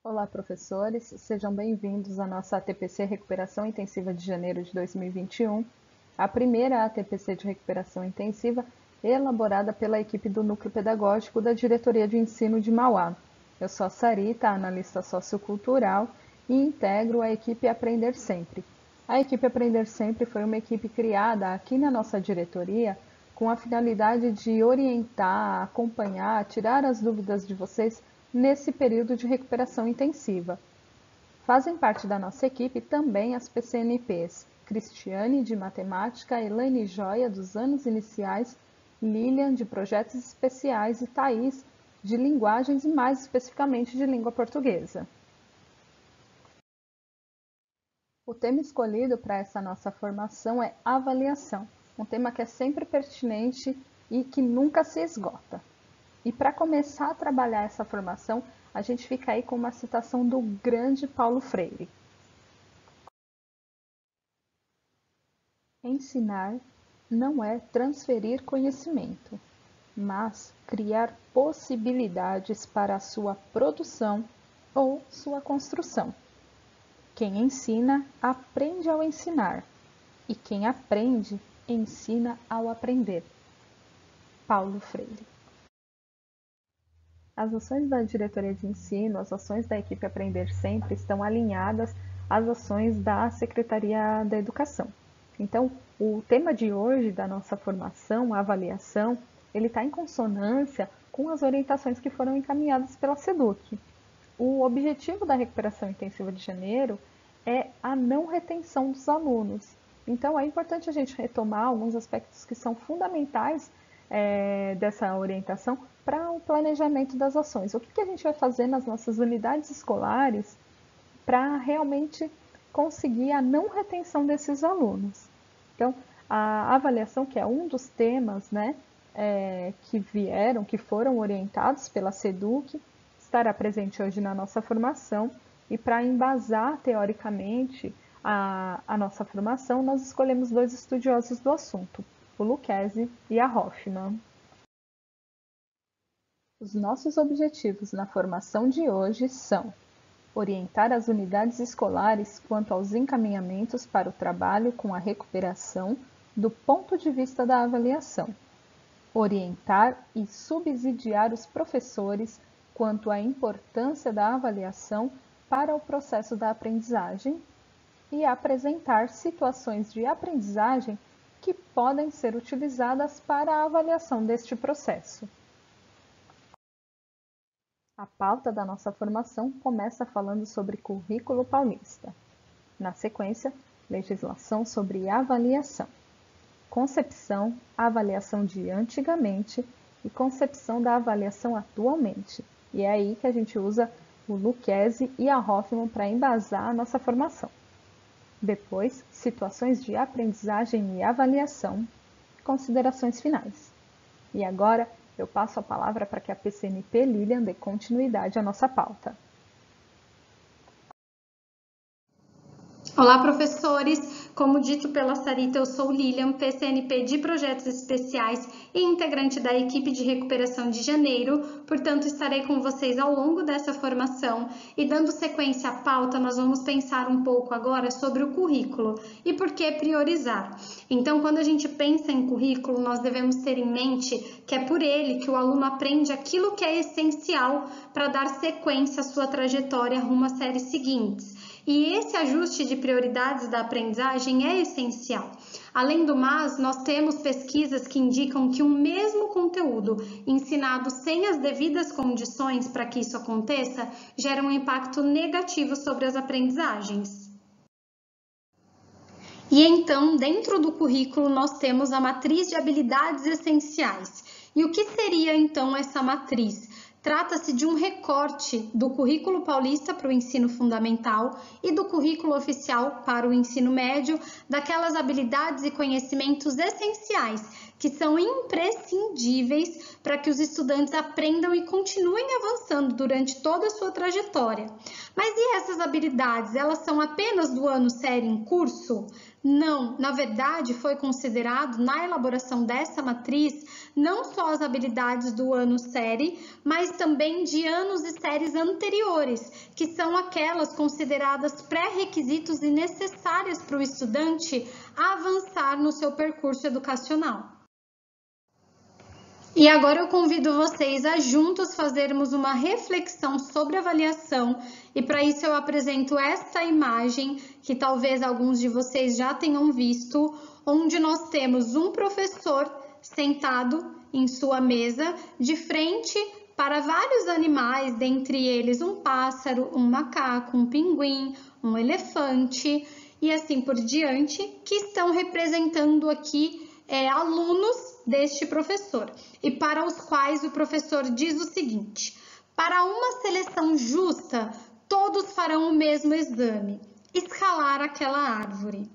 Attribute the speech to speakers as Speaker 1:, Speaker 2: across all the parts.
Speaker 1: Olá, professores, sejam bem-vindos à nossa ATPC Recuperação Intensiva de janeiro de 2021, a primeira ATPC de recuperação intensiva elaborada pela equipe do Núcleo Pedagógico da Diretoria de Ensino de Mauá. Eu sou a Sarita, analista sociocultural, e integro a equipe Aprender Sempre. A equipe Aprender Sempre foi uma equipe criada aqui na nossa diretoria com a finalidade de orientar, acompanhar, tirar as dúvidas de vocês nesse período de recuperação intensiva. Fazem parte da nossa equipe também as PCNPs Cristiane, de Matemática, Elaine Joia, dos anos iniciais, Lilian, de Projetos Especiais e Thaís, de Linguagens e mais especificamente de Língua Portuguesa. O tema escolhido para essa nossa formação é avaliação, um tema que é sempre pertinente e que nunca se esgota. E para começar a trabalhar essa formação, a gente fica aí com uma citação do grande Paulo Freire. Ensinar não é transferir conhecimento, mas criar possibilidades para a sua produção ou sua construção. Quem ensina, aprende ao ensinar, e quem aprende, ensina ao aprender. Paulo Freire. As ações da diretoria de ensino, as ações da equipe Aprender Sempre estão alinhadas às ações da Secretaria da Educação. Então, o tema de hoje da nossa formação, a avaliação, ele está em consonância com as orientações que foram encaminhadas pela SEDUC. O objetivo da recuperação intensiva de janeiro é a não retenção dos alunos. Então, é importante a gente retomar alguns aspectos que são fundamentais dessa orientação para o planejamento das ações. O que a gente vai fazer nas nossas unidades escolares para realmente conseguir a não retenção desses alunos? Então, a avaliação, que é um dos temas, né, que foram orientados pela SEDUC, estará presente hoje na nossa formação. E para embasar teoricamente a nossa formação, nós escolhemos dois estudiosos do assunto, o Lucchesi e a Hoffman. Os nossos objetivos na formação de hoje são orientar as unidades escolares quanto aos encaminhamentos para o trabalho com a recuperação do ponto de vista da avaliação, orientar e subsidiar os professores quanto à importância da avaliação para o processo da aprendizagem e apresentar situações de aprendizagem que podem ser utilizadas para a avaliação deste processo. A pauta da nossa formação começa falando sobre currículo paulista. Na sequência, legislação sobre avaliação. Concepção, avaliação de antigamente e concepção da avaliação atualmente. E é aí que a gente usa o Lucchesi e a Hoffman para embasar a nossa formação. Depois, situações de aprendizagem e avaliação, considerações finais. E agora, eu passo a palavra para que a PCNP Lilian dê continuidade à nossa pauta.
Speaker 2: Olá, professores! Como dito pela Sarita, eu sou Lilian, PCNP de Projetos Especiais e integrante da equipe de recuperação de janeiro, portanto, estarei com vocês ao longo dessa formação e dando sequência à pauta, nós vamos pensar um pouco agora sobre o currículo e por que priorizar. Então, quando a gente pensa em currículo, nós devemos ter em mente que é por ele que o aluno aprende aquilo que é essencial para dar sequência à sua trajetória rumo às séries seguintes. E esse ajuste de prioridades da aprendizagem é essencial. Além do mais, nós temos pesquisas que indicam que um mesmo conteúdo ensinado sem as devidas condições para que isso aconteça gera um impacto negativo sobre as aprendizagens. E então, dentro do currículo, nós temos a matriz de habilidades essenciais. E o que seria então essa matriz? Trata-se de um recorte do currículo paulista para o ensino fundamental e do currículo oficial para o ensino médio, daquelas habilidades e conhecimentos essenciais que são imprescindíveis para que os estudantes aprendam e continuem avançando durante toda a sua trajetória. Mas e essas habilidades? Elas são apenas do ano série em curso? Não, na verdade foi considerado na elaboração dessa matriz não só as habilidades do ano série, mas também de anos e séries anteriores, que são aquelas consideradas pré-requisitos e necessárias para o estudante avançar no seu percurso educacional. E agora eu convido vocês a juntos fazermos uma reflexão sobre avaliação, e para isso eu apresento esta imagem que talvez alguns de vocês já tenham visto, onde nós temos um professor sentado em sua mesa de frente para vários animais, dentre eles um pássaro, um macaco, um pinguim, um elefante e assim por diante, que estão representando aqui alunos deste professor, e para os quais o professor diz o seguinte: para uma seleção justa, todos farão o mesmo exame, escalar aquela árvore.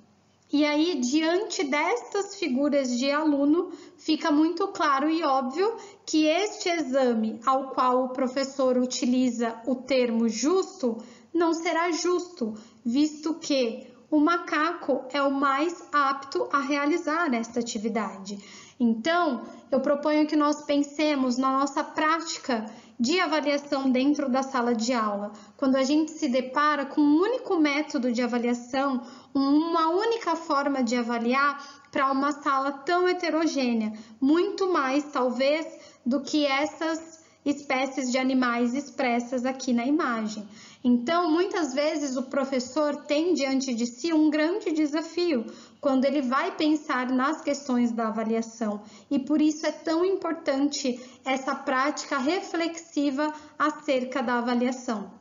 Speaker 2: E aí, diante destas figuras de aluno, fica muito claro e óbvio que este exame ao qual o professor utiliza o termo justo não será justo, visto que o macaco é o mais apto a realizar esta atividade. Então, eu proponho que nós pensemos na nossa prática de avaliação dentro da sala de aula, quando a gente se depara com um único método de avaliação, uma única forma de avaliar para uma sala tão heterogênea, muito mais talvez do que essas espécies de animais expressas aqui na imagem. Então, muitas vezes o professor tem diante de si um grande desafio quando ele vai pensar nas questões da avaliação, e por isso é tão importante essa prática reflexiva acerca da avaliação.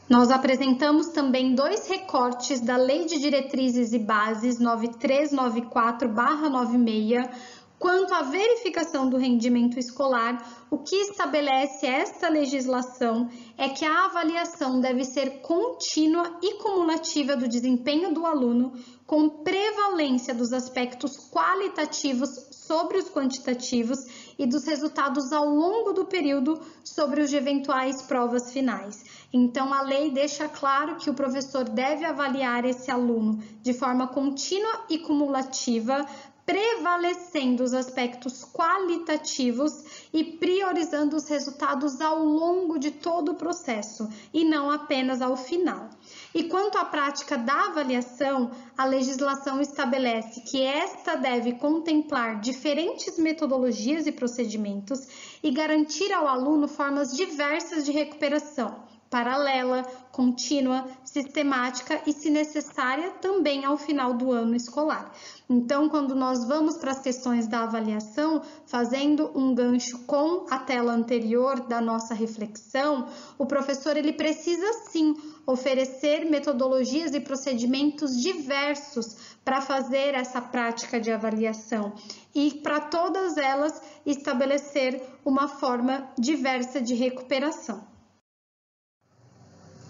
Speaker 2: Nós apresentamos também 2 recortes da Lei de Diretrizes e Bases 9394/96, quanto à verificação do rendimento escolar. O que estabelece esta legislação é que a avaliação deve ser contínua e cumulativa do desempenho do aluno, com prevalência dos aspectos qualitativos sobre os quantitativos e dos resultados ao longo do período sobre os eventuais provas finais. Então, a lei deixa claro que o professor deve avaliar esse aluno de forma contínua e cumulativa, prevalecendo os aspectos qualitativos e priorizando os resultados ao longo de todo o processo e não apenas ao final. E quanto à prática da avaliação, a legislação estabelece que esta deve contemplar diferentes metodologias e procedimentos e garantir ao aluno formas diversas de recuperação, paralela, contínua, sistemática e, se necessária, também ao final do ano escolar. Então, quando nós vamos para as questões da avaliação, fazendo um gancho com a tela anterior da nossa reflexão, o professor ele precisa sim oferecer metodologias e procedimentos diversos para fazer essa prática de avaliação e, para todas elas, estabelecer uma forma diversa de recuperação.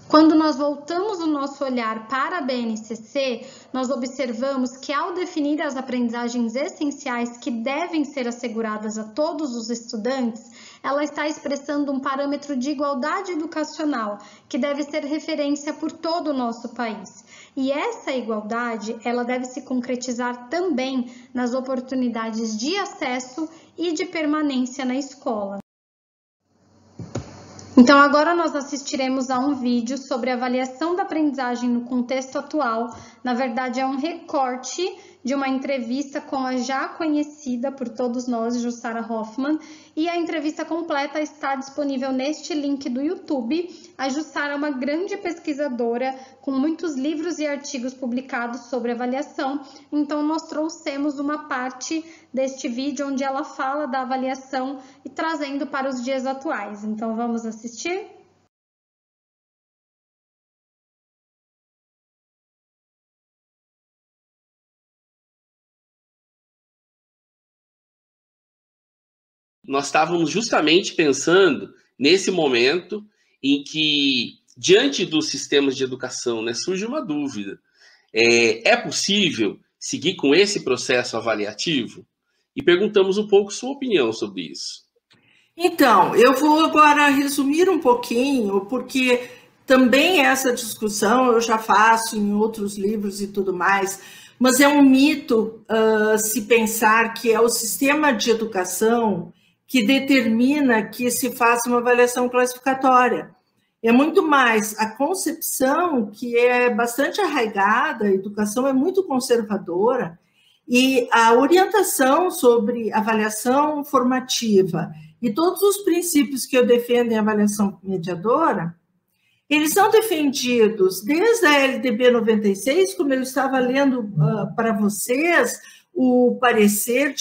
Speaker 2: Quando nós voltamos o nosso olhar para a BNCC, nós observamos que, ao definir as aprendizagens essenciais que devem ser asseguradas a todos os estudantes, ela está expressando um parâmetro de igualdade educacional que deve ser referência por todo o nosso país. E essa igualdade, ela deve se concretizar também nas oportunidades de acesso e de permanência na escola. Então, agora nós assistiremos a um vídeo sobre avaliação da aprendizagem no contexto atual. Na verdade, é um recorte de uma entrevista com a já conhecida por todos nós, Jussara Hoffmann, e a entrevista completa está disponível neste link do YouTube. A Jussara é uma grande pesquisadora com muitos livros e artigos publicados sobre avaliação, então nós trouxemos uma parte deste vídeo onde ela fala da avaliação e trazendo para os dias atuais. Então vamos assistir?
Speaker 3: Nós estávamos justamente pensando nesse momento em que, diante dos sistemas de educação, né, surge uma dúvida. É possível seguir com esse processo avaliativo? E perguntamos um pouco sua opinião sobre isso.
Speaker 4: Então, eu vou agora resumir um pouquinho, porque também essa discussão eu já faço em outros livros e tudo mais, mas é um mito se pensar que é o sistema de educação que determina que se faça uma avaliação classificatória. É muito mais a concepção, que é bastante arraigada, a educação é muito conservadora, e a orientação sobre avaliação formativa e todos os princípios que eu defendo em avaliação mediadora, eles são defendidos desde a LDB 96, como eu estava lendo para vocês, um parecer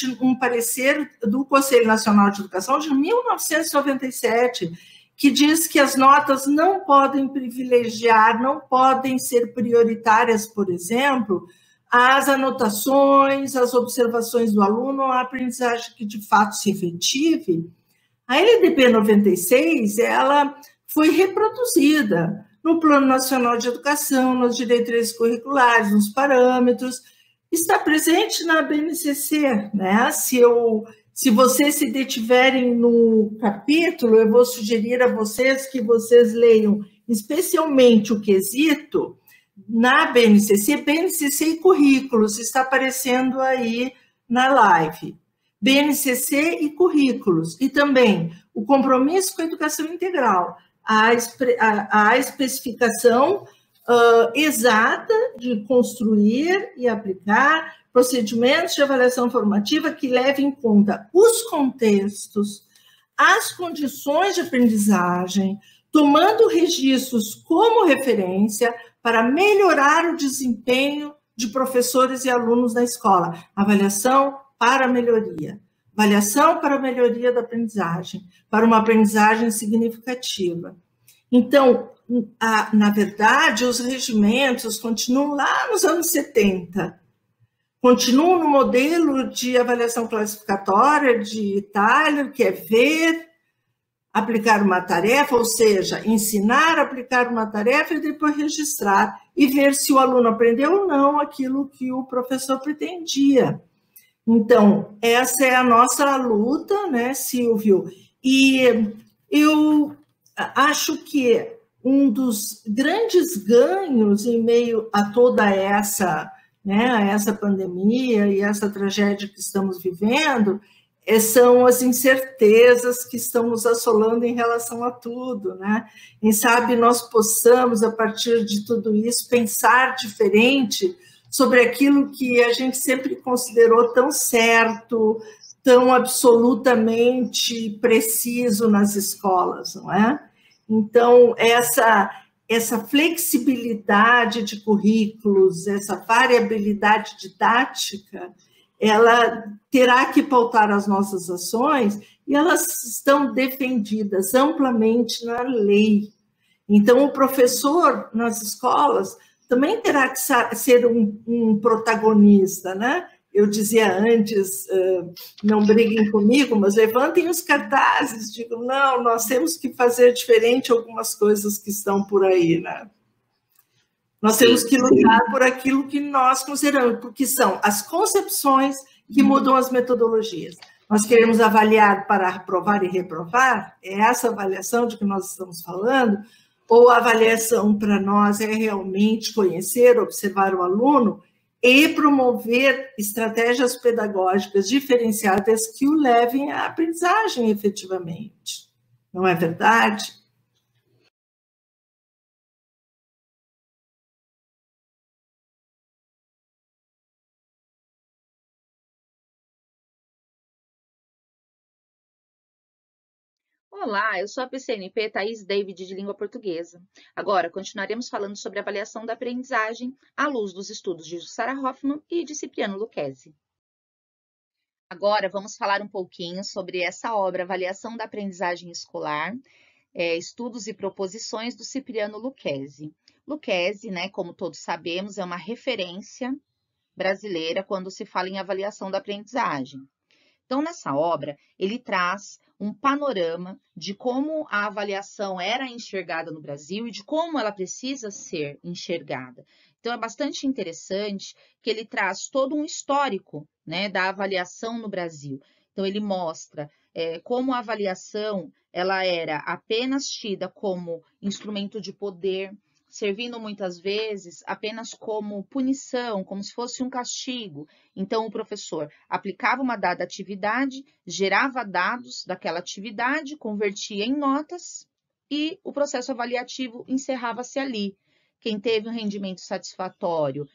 Speaker 4: do Conselho Nacional de Educação de 1997, que diz que as notas não podem privilegiar, não podem ser prioritárias, por exemplo, as anotações, as observações do aluno, a aprendizagem que de fato se efetive. A LDB 96, ela foi reproduzida no Plano Nacional de Educação, nas diretrizes curriculares, nos parâmetros, está presente na BNCC, né? Se vocês se detiverem no capítulo, eu vou sugerir a vocês que vocês leiam especialmente o quesito na BNCC e currículos, está aparecendo aí na live. BNCC e currículos, e também o compromisso com a educação integral, a especificação exata de construir e aplicar procedimentos de avaliação formativa que levem em conta os contextos, as condições de aprendizagem, tomando registros como referência para melhorar o desempenho de professores e alunos na escola. Avaliação para a melhoria da aprendizagem, para uma aprendizagem significativa. Então, na verdade, os regimentos continuam lá nos anos 70, continuam no modelo de avaliação classificatória de Tyler, que é ver, aplicar uma tarefa, ou seja, ensinar a aplicar uma tarefa e depois registrar e ver se o aluno aprendeu ou não aquilo que o professor pretendia. Então, essa é a nossa luta, né, Silvio? E eu acho que um dos grandes ganhos em meio a toda essa, né, a essa pandemia e essa tragédia que estamos vivendo, são as incertezas que estão nos assolando em relação a tudo, né? Quem sabe nós possamos, a partir de tudo isso, pensar diferente sobre aquilo que a gente sempre considerou tão certo, tão absolutamente preciso nas escolas, não é? Então, essa flexibilidade de currículos, essa variabilidade didática, ela terá que pautar as nossas ações e elas estão defendidas amplamente na lei. Então, o professor nas escolas também terá que ser um protagonista, né? Eu dizia antes, não briguem comigo, mas levantem os cartazes, digam, não, nós temos que fazer diferente algumas coisas que estão por aí, né? Nós temos que lutar por aquilo que nós consideramos, porque são as concepções que mudam as metodologias. Nós queremos avaliar para aprovar e reprovar? É essa avaliação de que nós estamos falando? Ou a avaliação para nós é realmente conhecer, observar o aluno e promover estratégias pedagógicas diferenciadas que o levem à aprendizagem efetivamente? Não é verdade?
Speaker 5: Olá, eu sou a PCNP Thaís David, de Língua Portuguesa. Agora, continuaremos falando sobre avaliação da aprendizagem à luz dos estudos de Jussara Hoffmann e de Cipriano Lucchesi. Agora, vamos falar um pouquinho sobre essa obra, Avaliação da Aprendizagem Escolar, Estudos e Proposições, do Cipriano Lucchesi. Lucchesi, né, como todos sabemos, é uma referência brasileira quando se fala em avaliação da aprendizagem. Então, nessa obra, ele traz um panorama de como a avaliação era enxergada no Brasil e de como ela precisa ser enxergada. Então, é bastante interessante que ele traz todo um histórico, né, da avaliação no Brasil. Então, ele mostra como a avaliação ela era apenas tida como instrumento de poder, servindo muitas vezes apenas como punição, como se fosse um castigo. Então, o professor aplicava uma dada atividade, gerava dados daquela atividade, convertia em notas e o processo avaliativo encerrava-se ali. Quem teve um rendimento satisfatório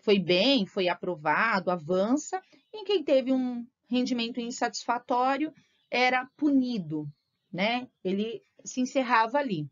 Speaker 5: foi bem, foi aprovado, avança, e quem teve um rendimento insatisfatório era punido, né? Ele se encerrava ali.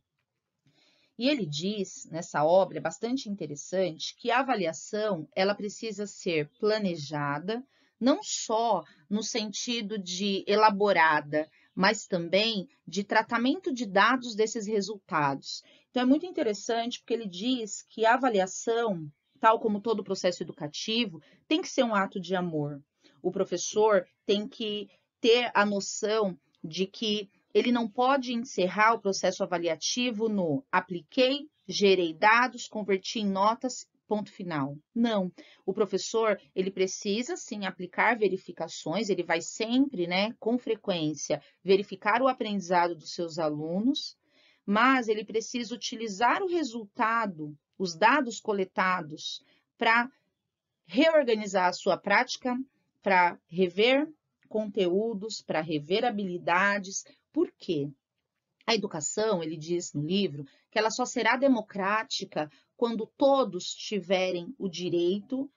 Speaker 5: E ele diz, nessa obra, bastante interessante, que a avaliação ela precisa ser planejada, não só no sentido de elaborada, mas também de tratamento de dados desses resultados. Então, é muito interessante porque ele diz que a avaliação, tal como todo o processo educativo, tem que ser um ato de amor. O professor tem que ter a noção de que ele não pode encerrar o processo avaliativo no apliquei, gerei dados, converti em notas, ponto final. Não. O professor, ele precisa sim aplicar verificações, ele vai sempre, né, com frequência, verificar o aprendizado dos seus alunos, mas ele precisa utilizar o resultado, os dados coletados, para reorganizar a sua prática, para rever conteúdos, para rever habilidades. Por quê? A educação, ele diz no livro, que ela só será democrática quando todos tiverem o direito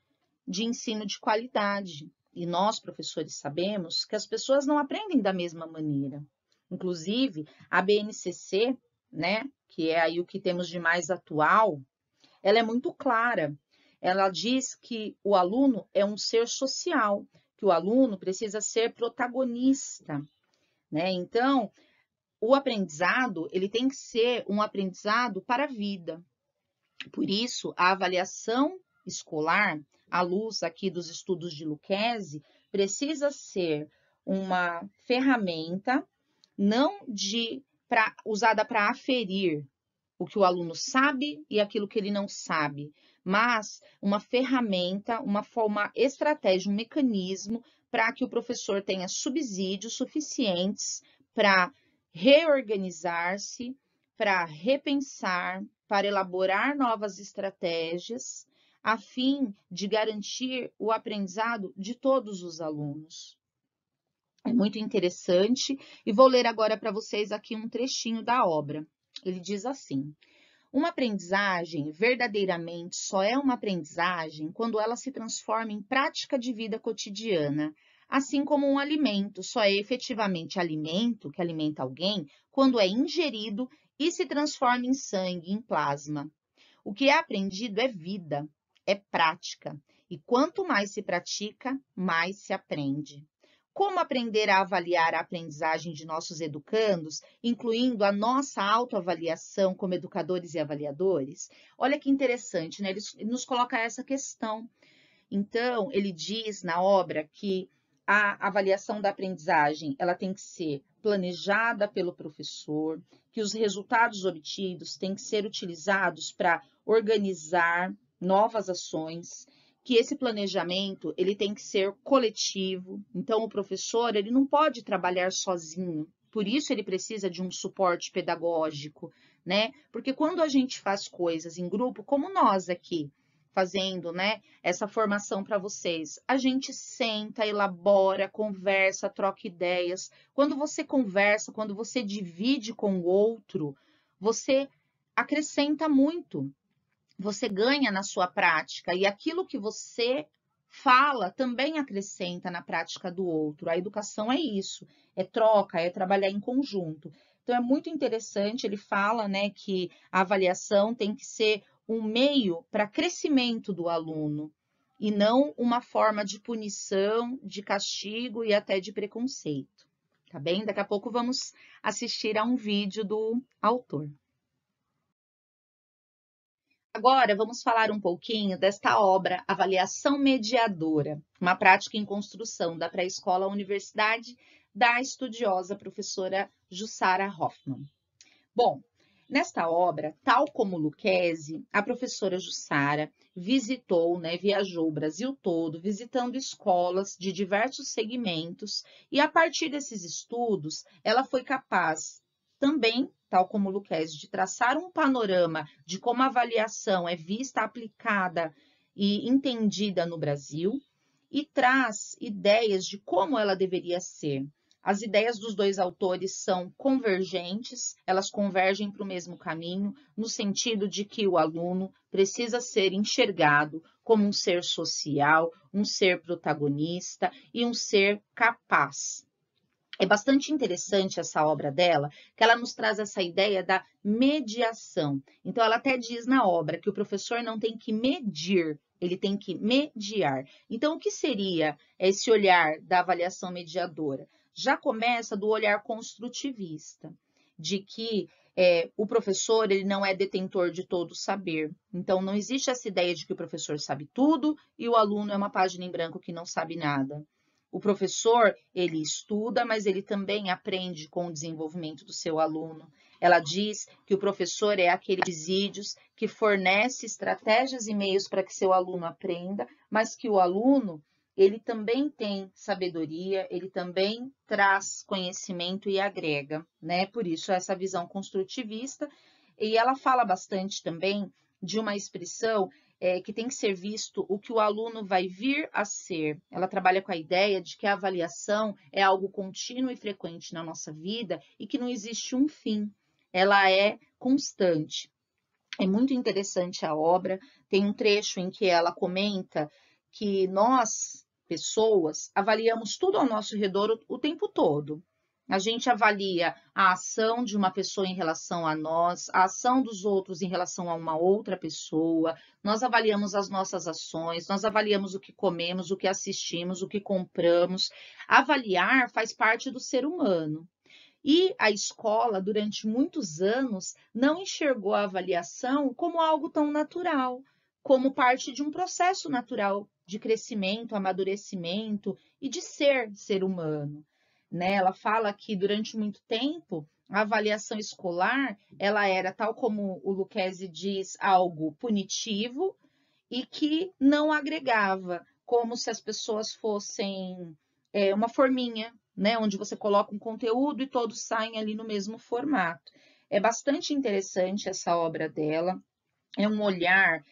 Speaker 5: de ensino de qualidade. E nós, professores, sabemos que as pessoas não aprendem da mesma maneira. Inclusive, a BNCC, né, que é aí o que temos de mais atual, ela é muito clara. Ela diz que o aluno é um ser social, que o aluno precisa ser protagonista, né? Então, o aprendizado, ele tem que ser um aprendizado para a vida. Por isso, a avaliação escolar, à luz aqui dos estudos de Lucchesi, precisa ser uma ferramenta não usada para aferir o que o aluno sabe e aquilo que ele não sabe, mas uma ferramenta, uma estratégia, um mecanismo para que o professor tenha subsídios suficientes para reorganizar-se, para repensar, para elaborar novas estratégias, a fim de garantir o aprendizado de todos os alunos. É muito interessante e vou ler agora para vocês aqui um trechinho da obra. Ele diz assim: uma aprendizagem verdadeiramente só é uma aprendizagem quando ela se transforma em prática de vida cotidiana, assim como um alimento só é efetivamente alimento, que alimenta alguém, quando é ingerido e se transforma em sangue, em plasma. O que é aprendido é vida, é prática, e quanto mais se pratica, mais se aprende. Como aprender a avaliar a aprendizagem de nossos educandos, incluindo a nossa autoavaliação como educadores e avaliadores? Olha que interessante, né? Ele nos coloca essa questão. Então, ele diz na obra que a avaliação da aprendizagem ela tem que ser planejada pelo professor, que os resultados obtidos têm que ser utilizados para organizar novas ações, que esse planejamento ele tem que ser coletivo. Então, o professor ele não pode trabalhar sozinho, por isso ele precisa de um suporte pedagógico, né? Porque quando a gente faz coisas em grupo, como nós aqui, fazendo, né, essa formação para vocês, a gente senta, elabora, conversa, troca ideias. Quando você conversa, quando você divide com o outro, você acrescenta muito. Você ganha na sua prática e aquilo que você fala também acrescenta na prática do outro. A educação é isso, é troca, é trabalhar em conjunto. Então, é muito interessante, ele fala, né, que a avaliação tem que ser um meio para crescimento do aluno e não uma forma de punição, de castigo e até de preconceito. Tá bem? Daqui a pouco vamos assistir a um vídeo do autor. Agora, vamos falar um pouquinho desta obra, Avaliação Mediadora, uma prática em construção da pré-escola à universidade, da estudiosa professora Jussara Hoffmann. Bom, Nesta obra, tal como Lucchesi, a professora Jussara visitou, viajou o Brasil todo, visitando escolas de diversos segmentos, e a partir desses estudos, ela foi capaz também, tal como Lucchesi, de traçar um panorama de como a avaliação é vista, aplicada e entendida no Brasil, e traz ideias de como ela deveria ser. As ideias dos dois autores são convergentes, elas convergem para o mesmo caminho, no sentido de que o aluno precisa ser enxergado como um ser social, um ser protagonista e um ser capaz. É bastante interessante essa obra dela, que ela nos traz essa ideia da mediação. Então, ela até diz na obra que o professor não tem que medir, ele tem que mediar. Então, o que seria esse olhar da avaliação mediadora? Já começa do olhar construtivista, de que o professor ele não é detentor de todo o saber. Então, não existe essa ideia de que o professor sabe tudo e o aluno é uma página em branco que não sabe nada. O professor, ele estuda, mas ele também aprende com o desenvolvimento do seu aluno. Ela diz que o professor é aquele presídios que fornece estratégias e meios para que seu aluno aprenda, mas que o aluno, ele também tem sabedoria, ele também traz conhecimento e agrega, né? Por isso, essa visão construtivista. E ela fala bastante também de uma expressão que tem que ser visto o que o aluno vai vir a ser. Ela trabalha com a ideia de que a avaliação é algo contínuo e frequente na nossa vida e que não existe um fim, ela é constante. É muito interessante a obra, tem um trecho em que ela comenta que nós, pessoas, avaliamos tudo ao nosso redor o tempo todo. A gente avalia a ação de uma pessoa em relação a nós, a ação dos outros em relação a uma outra pessoa, nós avaliamos as nossas ações, nós avaliamos o que comemos, o que assistimos, o que compramos. Avaliar faz parte do ser humano. E a escola, durante muitos anos, não enxergou a avaliação como algo tão natural, como parte de um processo natural de crescimento, amadurecimento e de ser humano. Né? Ela fala que durante muito tempo a avaliação escolar ela era, tal como o Lucchesi diz, algo punitivo e que não agregava, como se as pessoas fossem uma forminha, né? Onde você coloca um conteúdo e todos saem ali no mesmo formato. É bastante interessante essa obra dela, é um olhar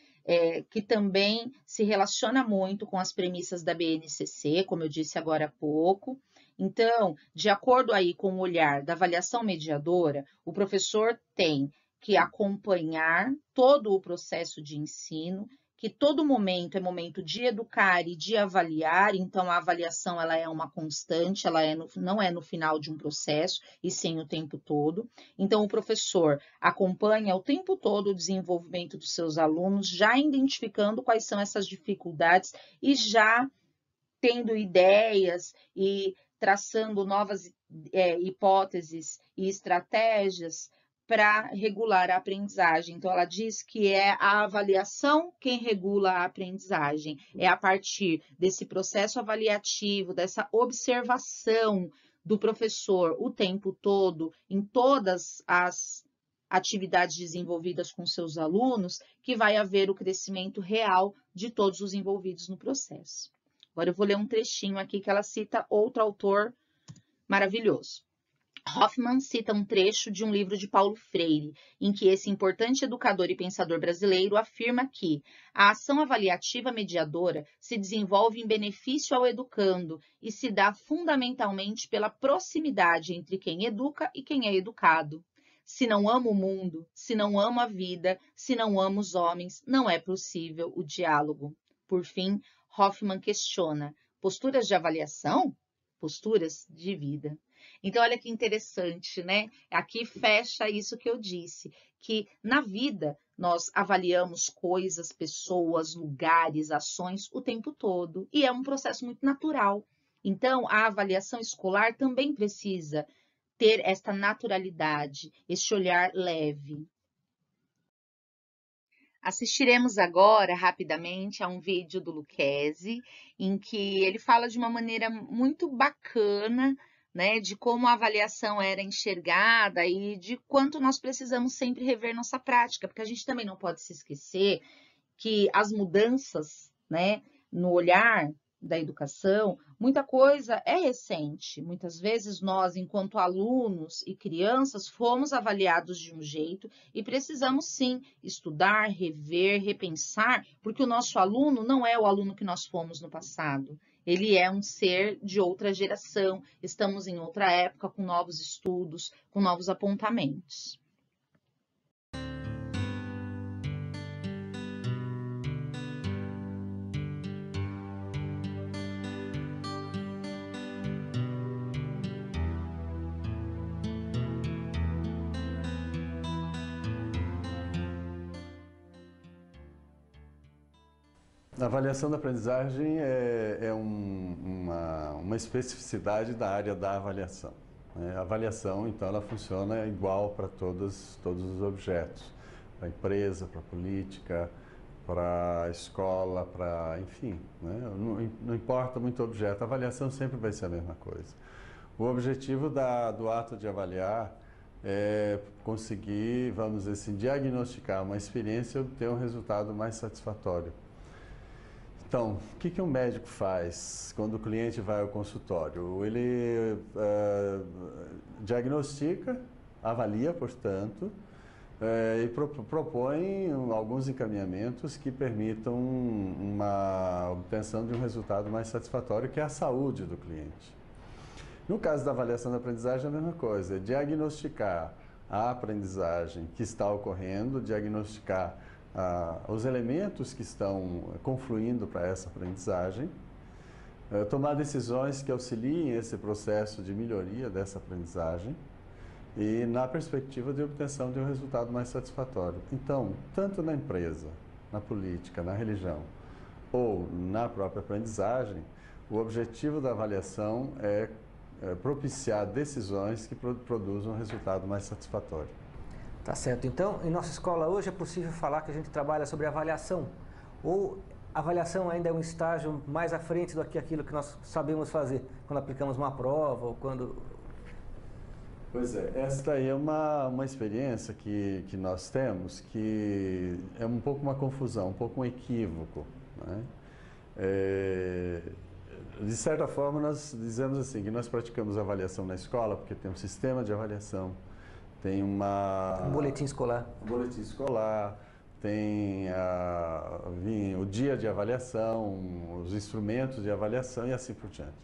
Speaker 5: que também se relaciona muito com as premissas da BNCC, como eu disse agora há pouco. Então, de acordo aí com o olhar da avaliação mediadora, o professor tem que acompanhar todo o processo de ensino, que todo momento é momento de educar e de avaliar, então a avaliação ela é uma constante, ela não é no final de um processo, e sim o tempo todo. Então, o professor acompanha o tempo todo o desenvolvimento dos seus alunos, já identificando quais são essas dificuldades e já tendo ideias e traçando novas hipóteses e estratégias para regular a aprendizagem. Então, ela diz que é a avaliação quem regula a aprendizagem. É a partir desse processo avaliativo, dessa observação do professor o tempo todo, em todas as atividades desenvolvidas com seus alunos, que vai haver o crescimento real de todos os envolvidos no processo. Agora eu vou ler um trechinho aqui que ela cita outro autor maravilhoso. Hoffmann cita um trecho de um livro de Paulo Freire, em que esse importante educador e pensador brasileiro afirma que a ação avaliativa mediadora se desenvolve em benefício ao educando e se dá fundamentalmente pela proximidade entre quem educa e quem é educado. Se não amo o mundo, se não amo a vida, se não amo os homens, não é possível o diálogo. Por fim, Hoffmann questiona: posturas de avaliação? Posturas de vida. Então, olha que interessante, né? Aqui fecha isso que eu disse, que na vida nós avaliamos coisas, pessoas, lugares, ações o tempo todo, e é um processo muito natural. Então, a avaliação escolar também precisa ter esta naturalidade, este olhar leve. Assistiremos agora, rapidamente, a um vídeo do Lucchesi, em que ele fala de uma maneira muito bacana né, de como a avaliação era enxergada e de quanto nós precisamos sempre rever nossa prática, porque a gente também não pode se esquecer que as mudanças, né, no olhar da educação, muita coisa é recente. Muitas vezes nós, enquanto alunos e crianças, fomos avaliados de um jeito e precisamos sim estudar, rever, repensar, porque o nosso aluno não é o aluno que nós fomos no passado. Ele é um ser de outra geração, estamos em outra época, com novos estudos, com novos apontamentos.
Speaker 6: A avaliação da aprendizagem é uma especificidade da área da avaliação. A avaliação, então, ela funciona igual para todos os objetos, para a empresa, para a política, para a escola, para, enfim, né? Não importa muito o objeto, a avaliação sempre vai ser a mesma coisa. O objetivo do ato de avaliar é conseguir, vamos dizer assim, diagnosticar uma experiência e obter um resultado mais satisfatório. Então, o que um médico faz quando o cliente vai ao consultório? Ele diagnostica, avalia, portanto, e propõe alguns encaminhamentos que permitam uma obtenção de um resultado mais satisfatório, que é a saúde do cliente. No caso da avaliação da aprendizagem, é a mesma coisa, é diagnosticar a aprendizagem que está ocorrendo, diagnosticar os elementos que estão confluindo para essa aprendizagem, tomar decisões que auxiliem esse processo de melhoria dessa aprendizagem e na perspectiva de obtenção de um resultado mais satisfatório. Então, tanto na empresa, na política, na religião ou na própria aprendizagem, o objetivo da avaliação é propiciar decisões que produzam um resultado mais satisfatório.
Speaker 7: Tá certo. Então, em nossa escola hoje é possível falar que a gente trabalha sobre avaliação? Ou a avaliação ainda é um estágio mais à frente do que aquilo que nós sabemos fazer, quando aplicamos uma prova ou quando...
Speaker 6: Pois é, esta aí é uma experiência que nós temos que é um pouco uma confusão, um pouco um equívoco, né? De certa forma, nós dizemos assim, que nós praticamos avaliação na escola porque tem um sistema de avaliação, tem um
Speaker 7: boletim escolar.
Speaker 6: Boletim escolar, tem o dia de avaliação, os instrumentos de avaliação e assim por diante.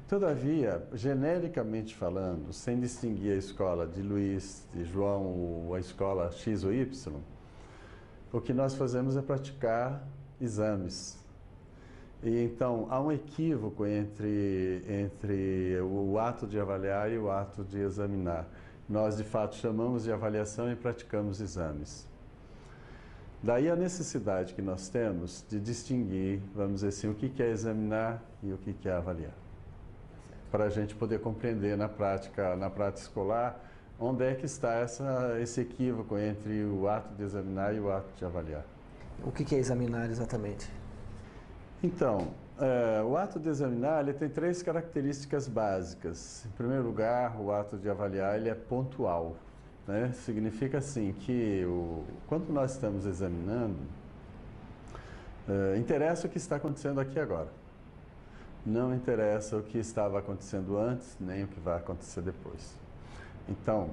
Speaker 6: Todavia, genericamente falando, sem distinguir a escola de Luiz, de João ou a escola X ou Y, o que nós fazemos é praticar exames. E então, há um equívoco entre o ato de avaliar e o ato de examinar. Nós, de fato, chamamos de avaliação e praticamos exames. Daí a necessidade que nós temos de distinguir, vamos dizer assim, o que é examinar e o que é avaliar. Para a gente poder compreender na prática escolar, onde é que está esse equívoco entre o ato de examinar e o ato de avaliar.
Speaker 7: O que é examinar exatamente?
Speaker 6: Então, o ato de examinar ele tem 3 características básicas. Em primeiro lugar, o ato de avaliar ele é pontual, né? Significa assim que quando nós estamos examinando, interessa o que está acontecendo aqui agora. Não interessa o que estava acontecendo antes, nem o que vai acontecer depois. Então,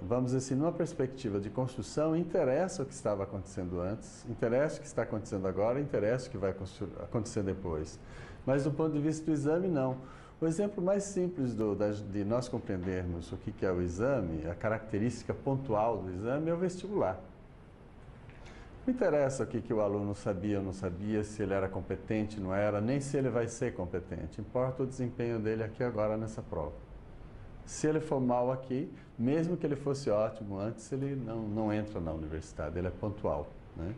Speaker 6: vamos dizer assim, numa perspectiva de construção, interessa o que estava acontecendo antes, interessa o que está acontecendo agora, interessa o que vai acontecer depois. Mas do ponto de vista do exame, não. O exemplo mais simples de nós compreendermos o que é o exame, a característica pontual do exame, é o vestibular. Não interessa o que o aluno sabia ou não sabia, se ele era competente, não era, nem se ele vai ser competente. Importa o desempenho dele aqui agora nessa prova. Se ele for mal aqui, mesmo que ele fosse ótimo antes, ele não entra na universidade, ele é pontual, né?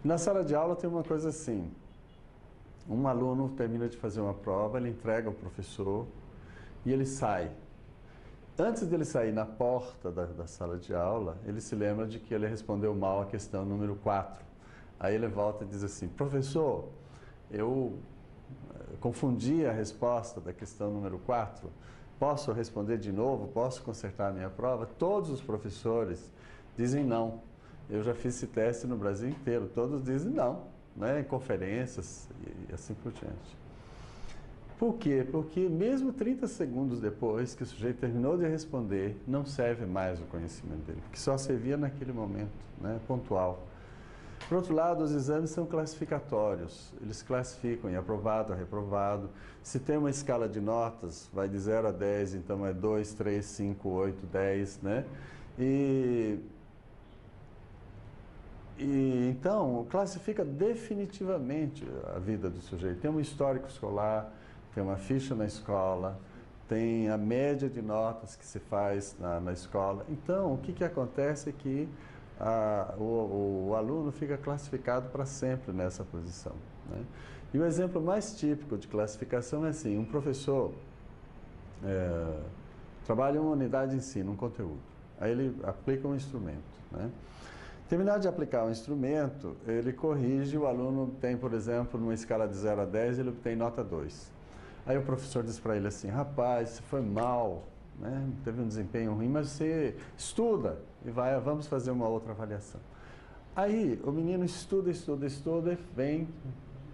Speaker 6: Na sala de aula tem uma coisa assim, um aluno termina de fazer uma prova, ele entrega ao professor e ele sai. Antes dele sair na porta da sala de aula, ele se lembra de que ele respondeu mal a questão número 4. Aí ele volta e diz assim, professor, eu confundi a resposta da questão número 4, Posso responder de novo? Posso consertar a minha prova? Todos os professores dizem não. Eu já fiz esse teste no Brasil inteiro, todos dizem não, né? Em conferências e assim por diante. Por quê? Porque mesmo 30 segundos depois que o sujeito terminou de responder, não serve mais o conhecimento dele, porque só servia naquele momento, né? Pontual. Por outro lado, os exames são classificatórios, eles classificam em aprovado, reprovado. Se tem uma escala de notas, vai de 0 a 10, então é 2, 3, 5, 8, 10, né? Então, classifica definitivamente a vida do sujeito. Tem um histórico escolar, tem uma ficha na escola, tem a média de notas que se faz na escola. Então, o que acontece é que o aluno fica classificado para sempre nessa posição, né? E o exemplo mais típico de classificação é assim, um professor trabalha em uma unidade de ensino, um conteúdo. Aí ele aplica um instrumento, né? Terminado de aplicar o instrumento, ele corrige, o aluno tem, por exemplo, numa escala de 0 a 10, ele obtém nota 2. Aí o professor diz para ele assim, rapaz, você foi mal, né? Teve um desempenho ruim, mas você estuda e vamos fazer uma outra avaliação. Aí o menino estuda e vem,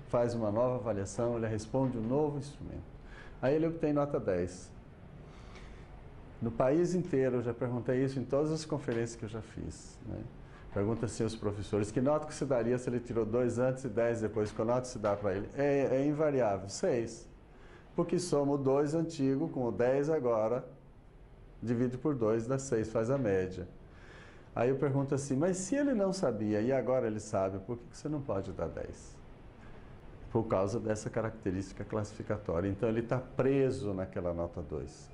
Speaker 6: faz uma nova avaliação, ele responde um novo instrumento. Aí ele obtém nota 10. No país inteiro, eu já perguntei isso em todas as conferências que eu já fiz, né? Pergunta assim aos professores, que nota que se daria se ele tirou 2 antes e 10 depois? Qual nota se dá para ele? É invariável, 6. Porque soma o 2 antigo com o 10 agora, divide por 2, dá 6, faz a média. Aí eu pergunto assim, mas se ele não sabia e agora ele sabe, por que você não pode dar 10? Por causa dessa característica classificatória. Então ele está preso naquela nota 2.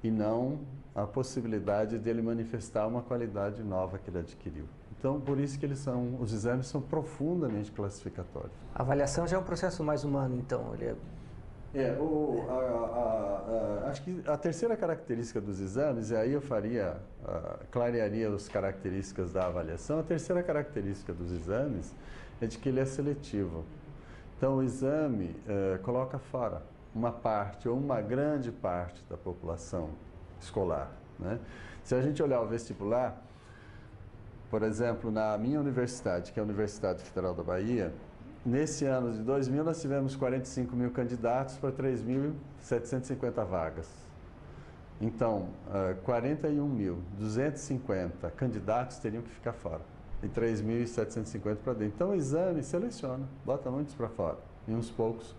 Speaker 6: E não a possibilidade de ele manifestar uma qualidade nova que ele adquiriu. Então, por isso que os exames são profundamente classificatórios.
Speaker 7: A avaliação já é um processo mais humano, então, ele
Speaker 6: acho que a terceira característica dos exames, e aí eu clarearia as características da avaliação, a terceira característica dos exames é de que ele é seletivo. Então, o exame coloca fora uma parte ou uma grande parte da população escolar, né? Se a gente olhar o vestibular, por exemplo, na minha universidade, que é a Universidade Federal da Bahia, nesse ano de 2000 nós tivemos 45 mil candidatos para 3.750 vagas. Então, 41.250 candidatos teriam que ficar fora e 3.750 para dentro. Então, o exame seleciona, bota muitos para fora e uns poucos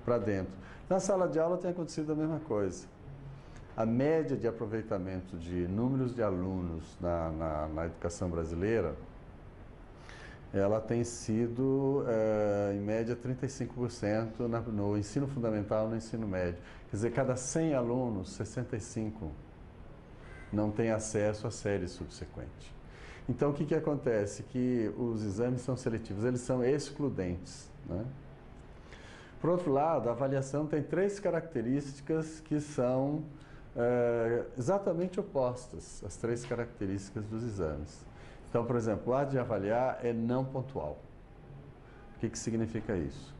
Speaker 6: para dentro. Na sala de aula tem acontecido a mesma coisa. A média de aproveitamento de números de alunos na educação brasileira, ela tem sido, em média, 35% no ensino fundamental e no ensino médio. Quer dizer, cada 100 alunos, 65 não têm acesso à série subsequente. Então, o que acontece? Que os exames são seletivos, eles são excludentes, né? Por outro lado, a avaliação tem 3 características que são exatamente opostas às 3 características dos exames. Então, por exemplo, o ato de avaliar é não pontual. O que significa isso?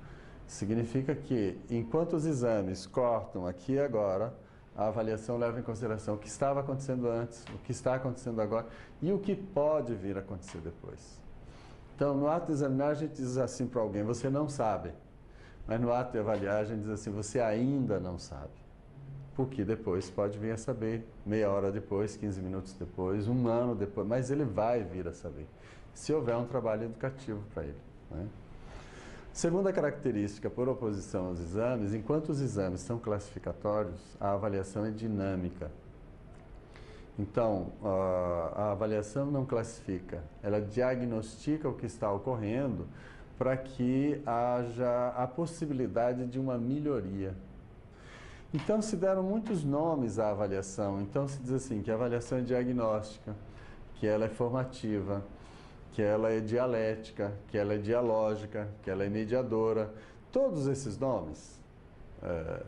Speaker 6: Significa que, enquanto os exames cortam aqui e agora, a avaliação leva em consideração o que estava acontecendo antes, o que está acontecendo agora e o que pode vir a acontecer depois. Então, no ato de examinar, a gente diz assim para alguém, você não sabe. Mas no ato de avaliar, a gente diz assim, você ainda não sabe. Porque depois pode vir a saber, meia hora depois, 15 minutos depois, 1 ano depois, mas ele vai vir a saber, se houver um trabalho educativo para ele, né? Segunda característica, por oposição aos exames, enquanto os exames são classificatórios, a avaliação é dinâmica. Então, a avaliação não classifica, ela diagnostica o que está ocorrendo para que haja a possibilidade de uma melhoria. Então, se deram muitos nomes à avaliação. Então, se diz assim, que a avaliação é diagnóstica, que ela é formativa, que ela é dialética, que ela é dialógica, que ela é mediadora. Todos esses nomes,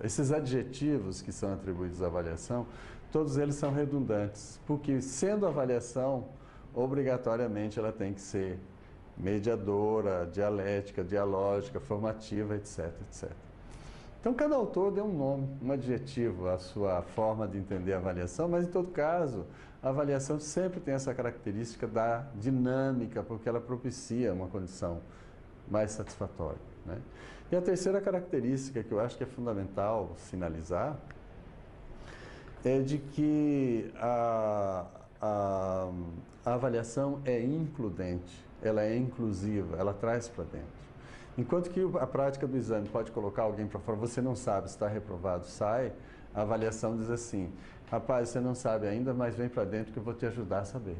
Speaker 6: esses adjetivos que são atribuídos à avaliação, todos eles são redundantes, porque sendo avaliação, obrigatoriamente ela tem que ser mediadora, dialética, dialógica, formativa, etc, etc. Então, cada autor deu um nome, um adjetivo à sua forma de entender a avaliação, mas, em todo caso, a avaliação sempre tem essa característica da dinâmica, porque ela propicia uma condição mais satisfatória, né? E a terceira característica que eu acho que é fundamental sinalizar é de que a avaliação é includente, ela é inclusiva, ela traz para dentro. Enquanto que a prática do exame pode colocar alguém para fora, você não sabe se está reprovado, sai, a avaliação diz assim, rapaz, você não sabe ainda, mas vem para dentro que eu vou te ajudar a saber,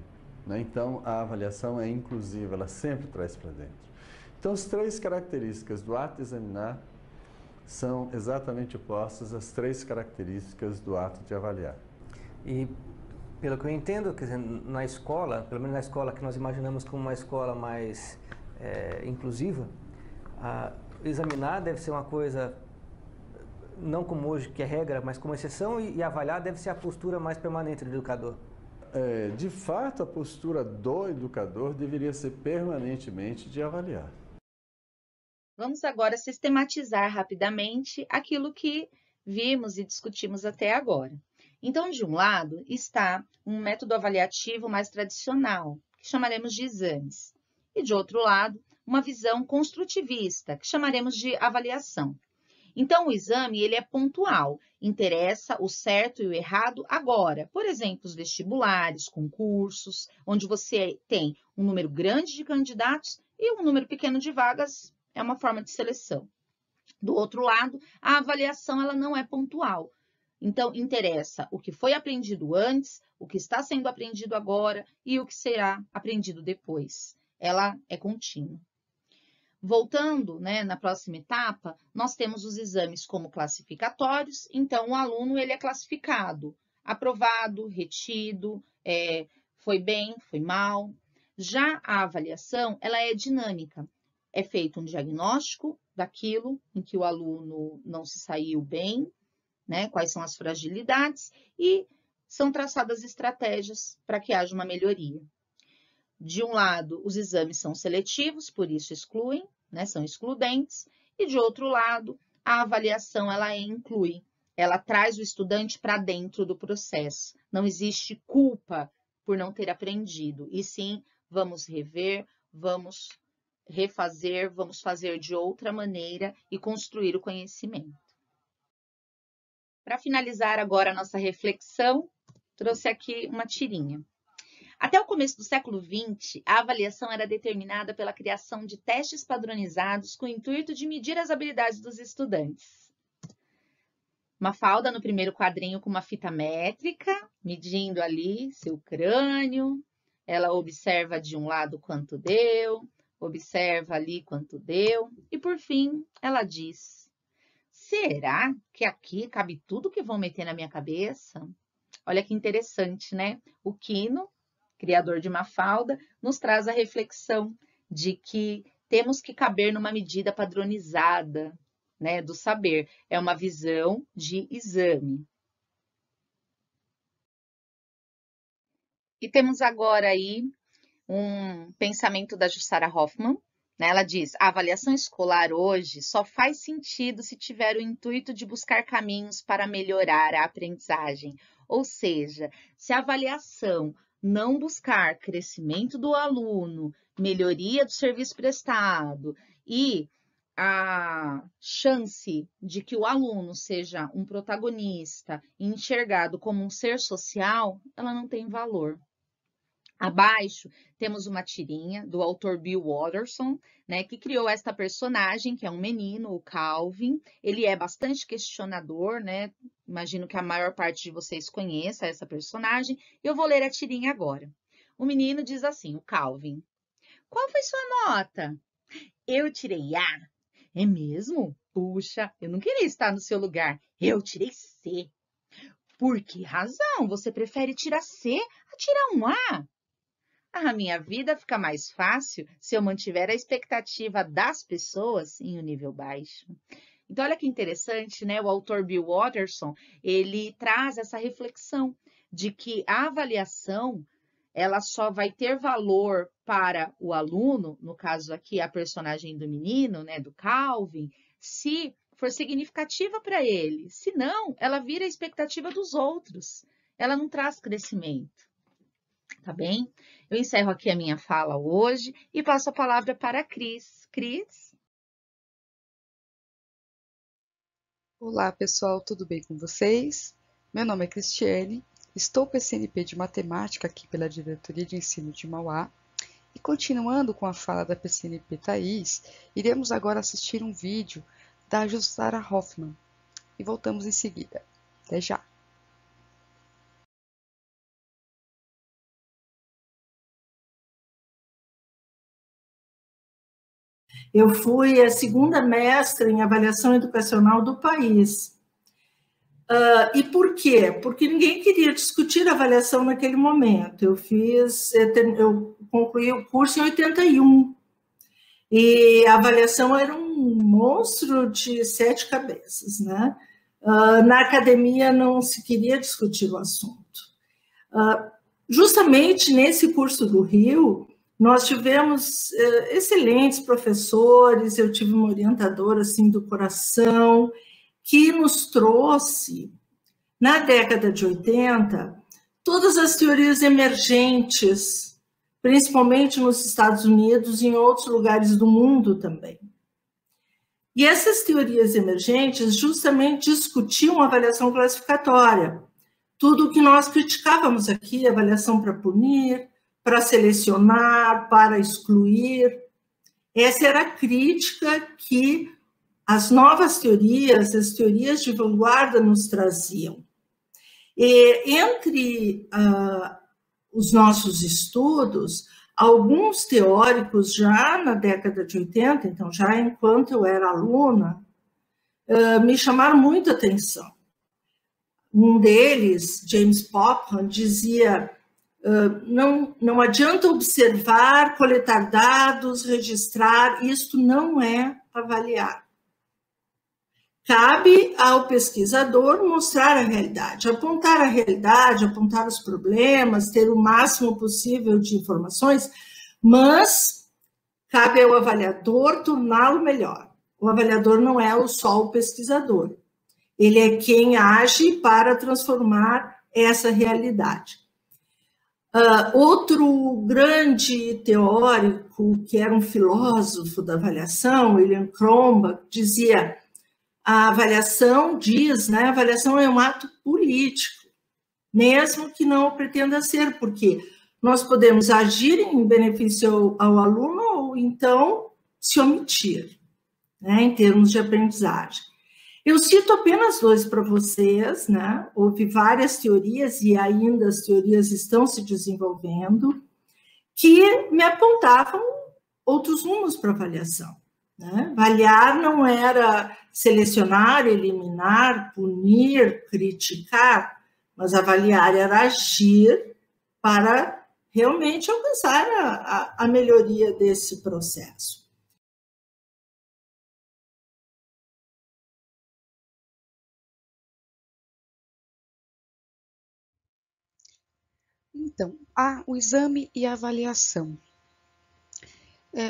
Speaker 6: né? Então, a avaliação é inclusiva, ela sempre traz para dentro. Então, as três características do ato de examinar são exatamente opostas às três características do ato de avaliar.
Speaker 7: E, pelo que eu entendo, quer dizer, na escola, pelo menos na escola que nós imaginamos como uma escola mais inclusiva, examinar deve ser uma coisa, não como hoje, que é regra, mas como exceção, e avaliar deve ser a postura mais permanente do educador.
Speaker 6: De fato, a postura do educador deveria ser permanentemente de avaliar.
Speaker 5: Vamos agora sistematizar rapidamente aquilo que vimos e discutimos até agora. Então, de um lado, está um método avaliativo mais tradicional, que chamaremos de exames. E, de outro lado, uma visão construtivista, que chamaremos de avaliação. Então, o exame ele é pontual, interessa o certo e o errado agora. Por exemplo, os vestibulares, concursos, onde você tem um número grande de candidatos e um número pequeno de vagas, é uma forma de seleção. Do outro lado, a avaliação ela não é pontual. Então, interessa o que foi aprendido antes, o que está sendo aprendido agora e o que será aprendido depois. Ela é contínua. Voltando, né, na próxima etapa, nós temos os exames como classificatórios. Então, o aluno ele é classificado, aprovado, retido, foi bem, foi mal. Já a avaliação, ela é dinâmica. É feito um diagnóstico daquilo em que o aluno não se saiu bem, né, quais são as fragilidades, e são traçadas estratégias para que haja uma melhoria. De um lado, os exames são seletivos, por isso excluem, né, são excludentes, e de outro lado, a avaliação ela inclui, ela traz o estudante para dentro do processo. Não existe culpa por não ter aprendido, e sim, vamos rever, vamos refazer, vamos fazer de outra maneira e construir o conhecimento. Para finalizar agora a nossa reflexão, trouxe aqui uma tirinha. Até o começo do século XX, a avaliação era determinada pela criação de testes padronizados com o intuito de medir as habilidades dos estudantes. Mafalda no primeiro quadrinho com uma fita métrica, medindo ali seu crânio. Ela observa de um lado quanto deu, observa ali quanto deu e, por fim, ela diz: será que aqui cabe tudo que vão meter na minha cabeça? Olha que interessante, né? O Quino, criador de Mafalda, nos traz a reflexão de que temos que caber numa medida padronizada, né, do saber. É uma visão de exame. E temos agora aí um pensamento da Jussara Hoffmann, né? Ela diz: a avaliação escolar hoje só faz sentido se tiver o intuito de buscar caminhos para melhorar a aprendizagem. Ou seja, se a avaliação não buscar crescimento do aluno, melhoria do serviço prestado e a chance de que o aluno seja um protagonista e enxergado como um ser social, ela não tem valor. Abaixo temos uma tirinha do autor Bill Watterson, né, que criou esta personagem, que é um menino, o Calvin. Ele é bastante questionador, né? Imagino que a maior parte de vocês conheça essa personagem. Eu vou ler a tirinha agora. O menino diz assim, o Calvin: qual foi sua nota? Eu tirei A. É mesmo? Puxa, eu não queria estar no seu lugar. Eu tirei C. Por que razão você prefere tirar C a tirar um A? A minha vida fica mais fácil se eu mantiver a expectativa das pessoas em um nível baixo. Então, olha que interessante, né? O autor Bill Watterson, ele traz essa reflexão de que a avaliação, ela só vai ter valor para o aluno, no caso aqui a personagem do menino, né, do Calvin, se for significativa para ele. Senão, ela vira a expectativa dos outros. Ela não traz crescimento. Tá bem? Eu encerro aqui a minha fala hoje e passo a palavra para a Cris. Cris?
Speaker 8: Olá, pessoal, tudo bem com vocês? Meu nome é Cristiane, estou PCNP de Matemática aqui pela Diretoria de Ensino de Mauá e continuando com a fala da PCNP Thaís, iremos agora assistir um vídeo da Jussara Hoffmann e voltamos em seguida. Até já!
Speaker 4: Eu fui a segunda mestra em avaliação educacional do país. E por quê? Porque ninguém queria discutir avaliação naquele momento. Eu concluí o curso em 81. E a avaliação era um monstro de 7 cabeças, né? Na academia não se queria discutir o assunto. Justamente nesse curso do Rio, nós tivemos excelentes professores, eu tive uma orientadora assim, do coração, que nos trouxe, na década de 80, todas as teorias emergentes, principalmente nos Estados Unidos e em outros lugares do mundo também. E essas teorias emergentes justamente discutiam a avaliação classificatória, tudo o que nós criticávamos aqui, avaliação para punir, para selecionar, para excluir. Essa era a crítica que as novas teorias, as teorias de vanguarda nos traziam. E entre os nossos estudos, alguns teóricos já na década de 80, então já enquanto eu era aluna, me chamaram muita atenção. Um deles, James Popham, dizia: não adianta observar, coletar dados, registrar, isto não é avaliar. Cabe ao pesquisador mostrar a realidade, apontar os problemas, ter o máximo possível de informações, mas cabe ao avaliador torná-lo melhor. O avaliador não é só o pesquisador, ele é quem age para transformar essa realidade. Outro grande teórico, que era um filósofo da avaliação, William Cronbach, dizia: a avaliação a avaliação é um ato político, mesmo que não pretenda ser, porque nós podemos agir em benefício ao aluno ou então se omitir, né, em termos de aprendizagem. Eu cito apenas 2 para vocês, né? Houve várias teorias e ainda as teorias estão se desenvolvendo, que me apontavam outros rumos para avaliação. Né? Avaliar não era selecionar, eliminar, punir, criticar, mas avaliar era agir para realmente alcançar a melhoria desse processo.
Speaker 8: Então, o exame e a avaliação.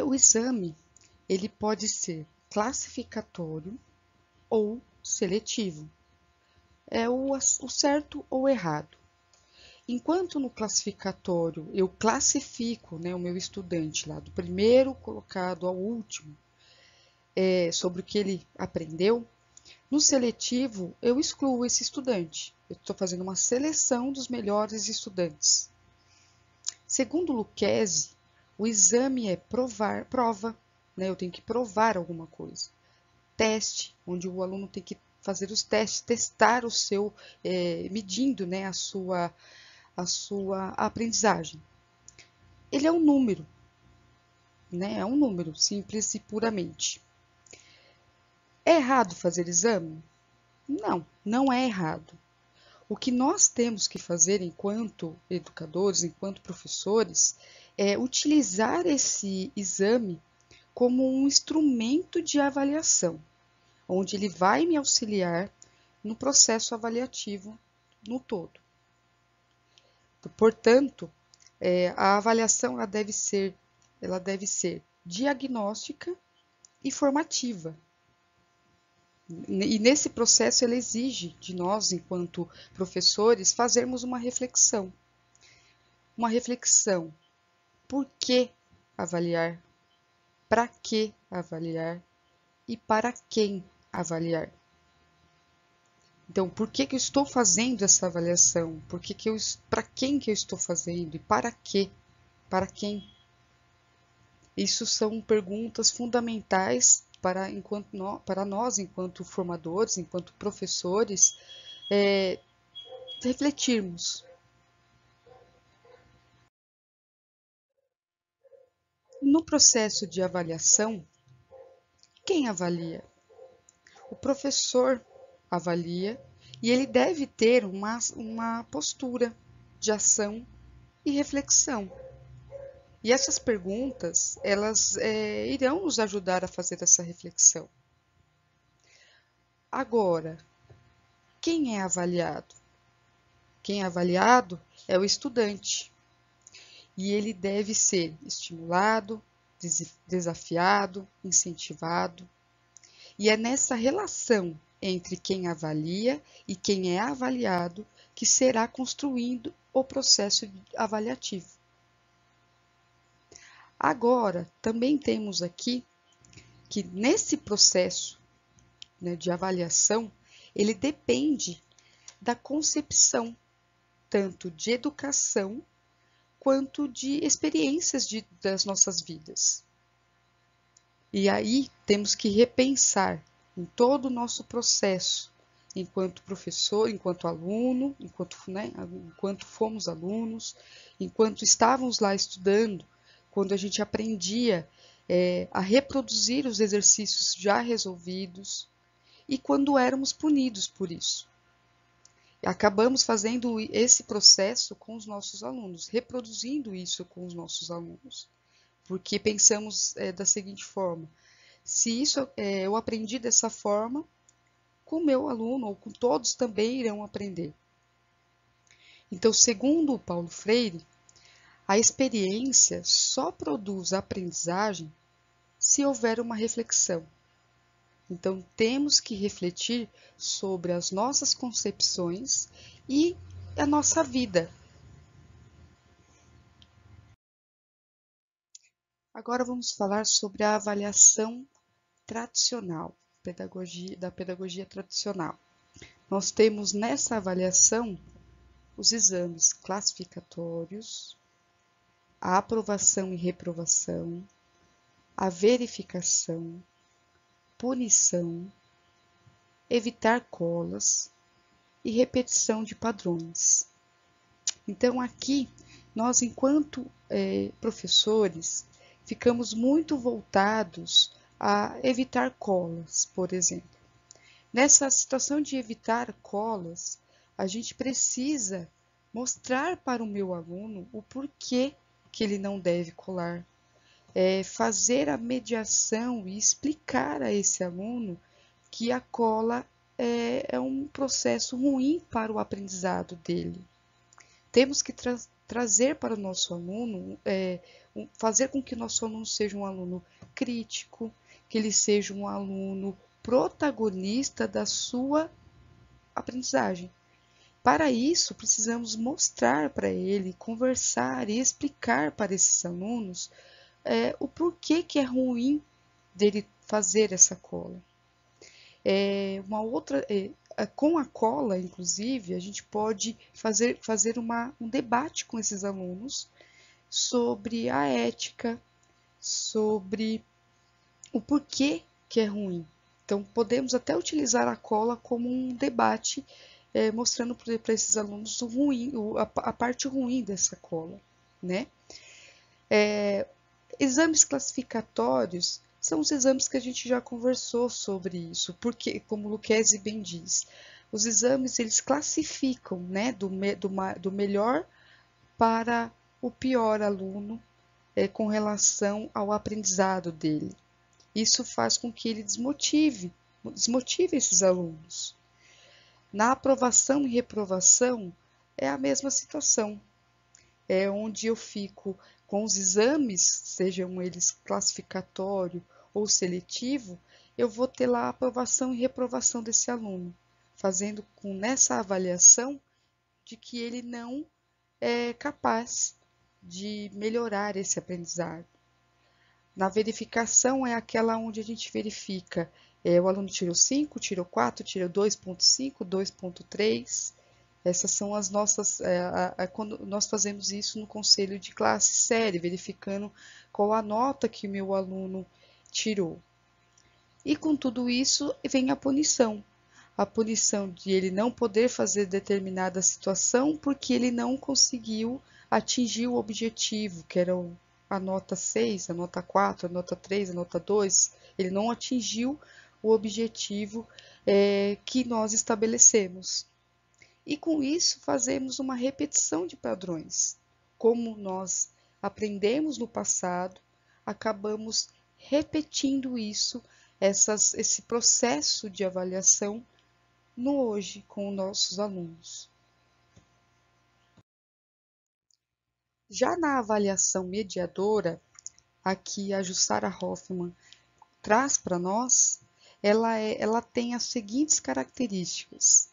Speaker 8: O exame, ele pode ser classificatório ou seletivo. É o certo ou errado. Enquanto no classificatório eu classifico, né, o meu estudante lá, do primeiro colocado ao último, sobre o que ele aprendeu, no seletivo eu excluo esse estudante. Eu estou fazendo uma seleção dos melhores estudantes. Segundo Lucchesi, o exame é prova, né? Eu tenho que provar alguma coisa. Teste, onde o aluno tem que fazer os testes, testar o seu, medindo, né, a sua aprendizagem. Ele é um número, né? É um número, simples e puramente. É errado fazer exame? Não, não é errado. O que nós temos que fazer enquanto educadores, enquanto professores, é utilizar esse exame como um instrumento de avaliação, onde ele vai me auxiliar no processo avaliativo no todo. Portanto, a avaliação ela deve ser diagnóstica e formativa. E nesse processo ele exige de nós, enquanto professores, fazermos uma reflexão. Uma reflexão. Por que avaliar? Para que avaliar? E para quem avaliar? Então, por que eu estou fazendo essa avaliação? Para quem que eu estou fazendo? E para quê? Para quem? Isso são perguntas fundamentais para nós, enquanto formadores, enquanto professores, refletirmos. No processo de avaliação, quem avalia? O professor avalia e ele deve ter uma postura de ação e reflexão. E essas perguntas, elas irão nos ajudar a fazer essa reflexão. Agora, quem é avaliado? Quem é avaliado é o estudante. E ele deve ser estimulado, desafiado, incentivado. E é nessa relação entre quem avalia e quem é avaliado que será construído o processo avaliativo. Agora, também temos aqui que nesse processo, né, de avaliação, ele depende da concepção, tanto de educação, quanto de experiências das nossas vidas. E aí temos que repensar em todo o nosso processo, enquanto professor, enquanto aluno, enquanto fomos alunos, enquanto estávamos lá estudando, quando a gente aprendia a reproduzir os exercícios já resolvidos e quando éramos punidos por isso. Acabamos fazendo esse processo com os nossos alunos, reproduzindo isso com os nossos alunos, porque pensamos da seguinte forma: se isso eu aprendi dessa forma, com o meu aluno ou com todos também irão aprender. Então, segundo o Paulo Freire, a experiência só produz aprendizagem se houver uma reflexão. Então, temos que refletir sobre as nossas concepções e a nossa vida. Agora vamos falar sobre a avaliação tradicional, da pedagogia tradicional. Nós temos nessa avaliação os exames classificatórios, a aprovação e reprovação, a verificação, punição, evitar colas e repetição de padrões. Então, aqui, nós, enquanto professores, ficamos muito voltados a evitar colas, por exemplo. Nessa situação de evitar colas, a gente precisa mostrar para o meu aluno o porquê que ele não deve colar. Fazer a mediação e explicar a esse aluno que a cola é um processo ruim para o aprendizado dele. Temos que trazer para o nosso aluno, fazer com que o nosso aluno seja um aluno crítico, que ele seja um aluno protagonista da sua aprendizagem. Para isso, precisamos mostrar para ele, conversar e explicar para esses alunos o porquê que é ruim dele fazer essa cola. Com a cola, inclusive, a gente pode fazer um debate com esses alunos sobre a ética, sobre o porquê que é ruim. Então, podemos até utilizar a cola como um debate, mostrando para esses alunos a parte ruim dessa cola, né? Exames classificatórios são os exames que a gente já conversou sobre isso, porque, como o Lucchesi bem diz, os exames eles classificam, né, do melhor para o pior aluno com relação ao aprendizado dele. Isso faz com que ele desmotive esses alunos. Na aprovação e reprovação é a mesma situação, onde eu fico com os exames, sejam eles classificatório ou seletivo, eu vou ter lá a aprovação e reprovação desse aluno, fazendo com nessa avaliação de que ele não é capaz de melhorar esse aprendizado. Na verificação é aquela onde a gente verifica, o aluno tirou 5, tirou 4, tirou 2.5, 2.3. Essas são as nossas, quando nós fazemos isso no conselho de classe série, verificando qual a nota que o meu aluno tirou. E com tudo isso vem a punição de ele não poder fazer determinada situação porque ele não conseguiu atingir o objetivo, que era a nota 6, a nota 4, a nota 3, a nota 2, ele não atingiu o objetivo que nós estabelecemos. E com isso fazemos uma repetição de padrões. Como nós aprendemos no passado, acabamos repetindo isso, esse processo de avaliação no hoje com os nossos alunos. Já na avaliação mediadora, aqui a Jussara Hoffmann traz para nós, ela tem as seguintes características.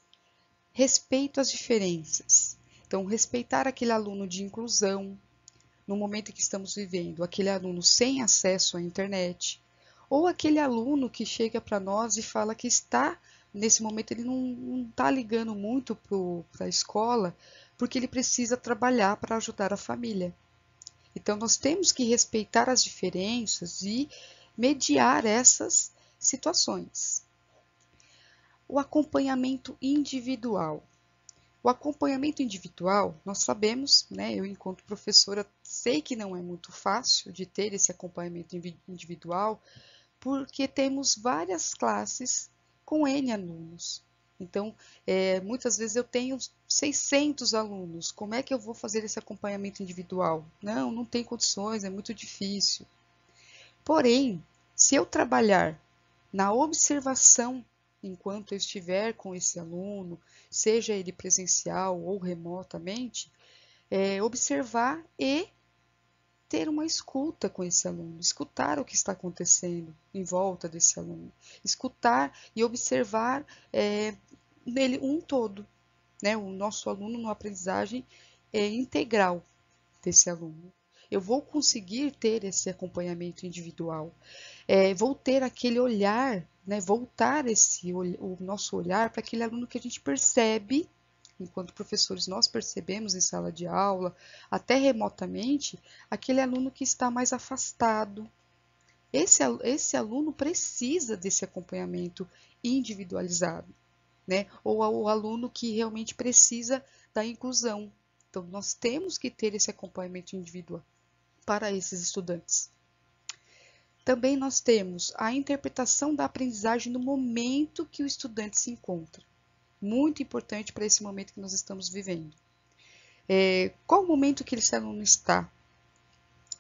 Speaker 8: Respeito às diferenças. Então, respeitar aquele aluno de inclusão, no momento em que estamos vivendo, aquele aluno sem acesso à internet, ou aquele aluno que chega para nós e fala que nesse momento ele não está ligando muito para a escola, porque ele precisa trabalhar para ajudar a família. Então, nós temos que respeitar as diferenças e mediar essas situações. O acompanhamento individual. O acompanhamento individual, nós sabemos, eu enquanto professora sei que não é muito fácil de ter esse acompanhamento individual, porque temos várias classes com N alunos. Então, muitas vezes eu tenho 600 alunos, como é que eu vou fazer esse acompanhamento individual? Não tem condições, é muito difícil. Porém, se eu trabalhar na observação enquanto eu estiver com esse aluno, seja ele presencial ou remotamente, observar e ter uma escuta com esse aluno, escutar o que está acontecendo em volta desse aluno, escutar e observar nele um todo, o nosso aluno na aprendizagem integral desse aluno. Eu vou conseguir ter esse acompanhamento individual, vou ter aquele olhar, voltar o nosso olhar para aquele aluno que a gente percebe, enquanto professores nós percebemos em sala de aula, até remotamente, aquele aluno que está mais afastado. Esse aluno precisa desse acompanhamento individualizado, ou o aluno que realmente precisa da inclusão. Então, nós temos que ter esse acompanhamento individual para esses estudantes. Também nós temos a interpretação da aprendizagem no momento que o estudante se encontra. Muito importante para esse momento que nós estamos vivendo. Qual o momento que esse aluno está?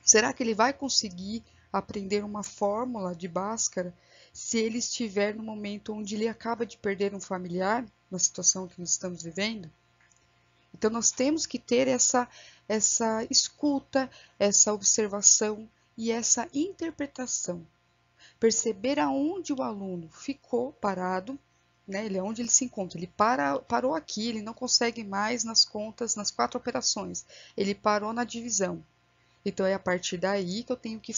Speaker 8: Será que ele vai conseguir aprender uma fórmula de Bhaskara se ele estiver no momento onde ele acaba de perder um familiar, na situação que nós estamos vivendo? Então, nós temos que ter essa escuta, essa observação e essa interpretação. Perceber aonde o aluno ficou parado, onde ele se encontra. Ele parou aqui, ele não consegue mais nas contas, nas 4 operações. Ele parou na divisão. Então, é a partir daí que eu tenho que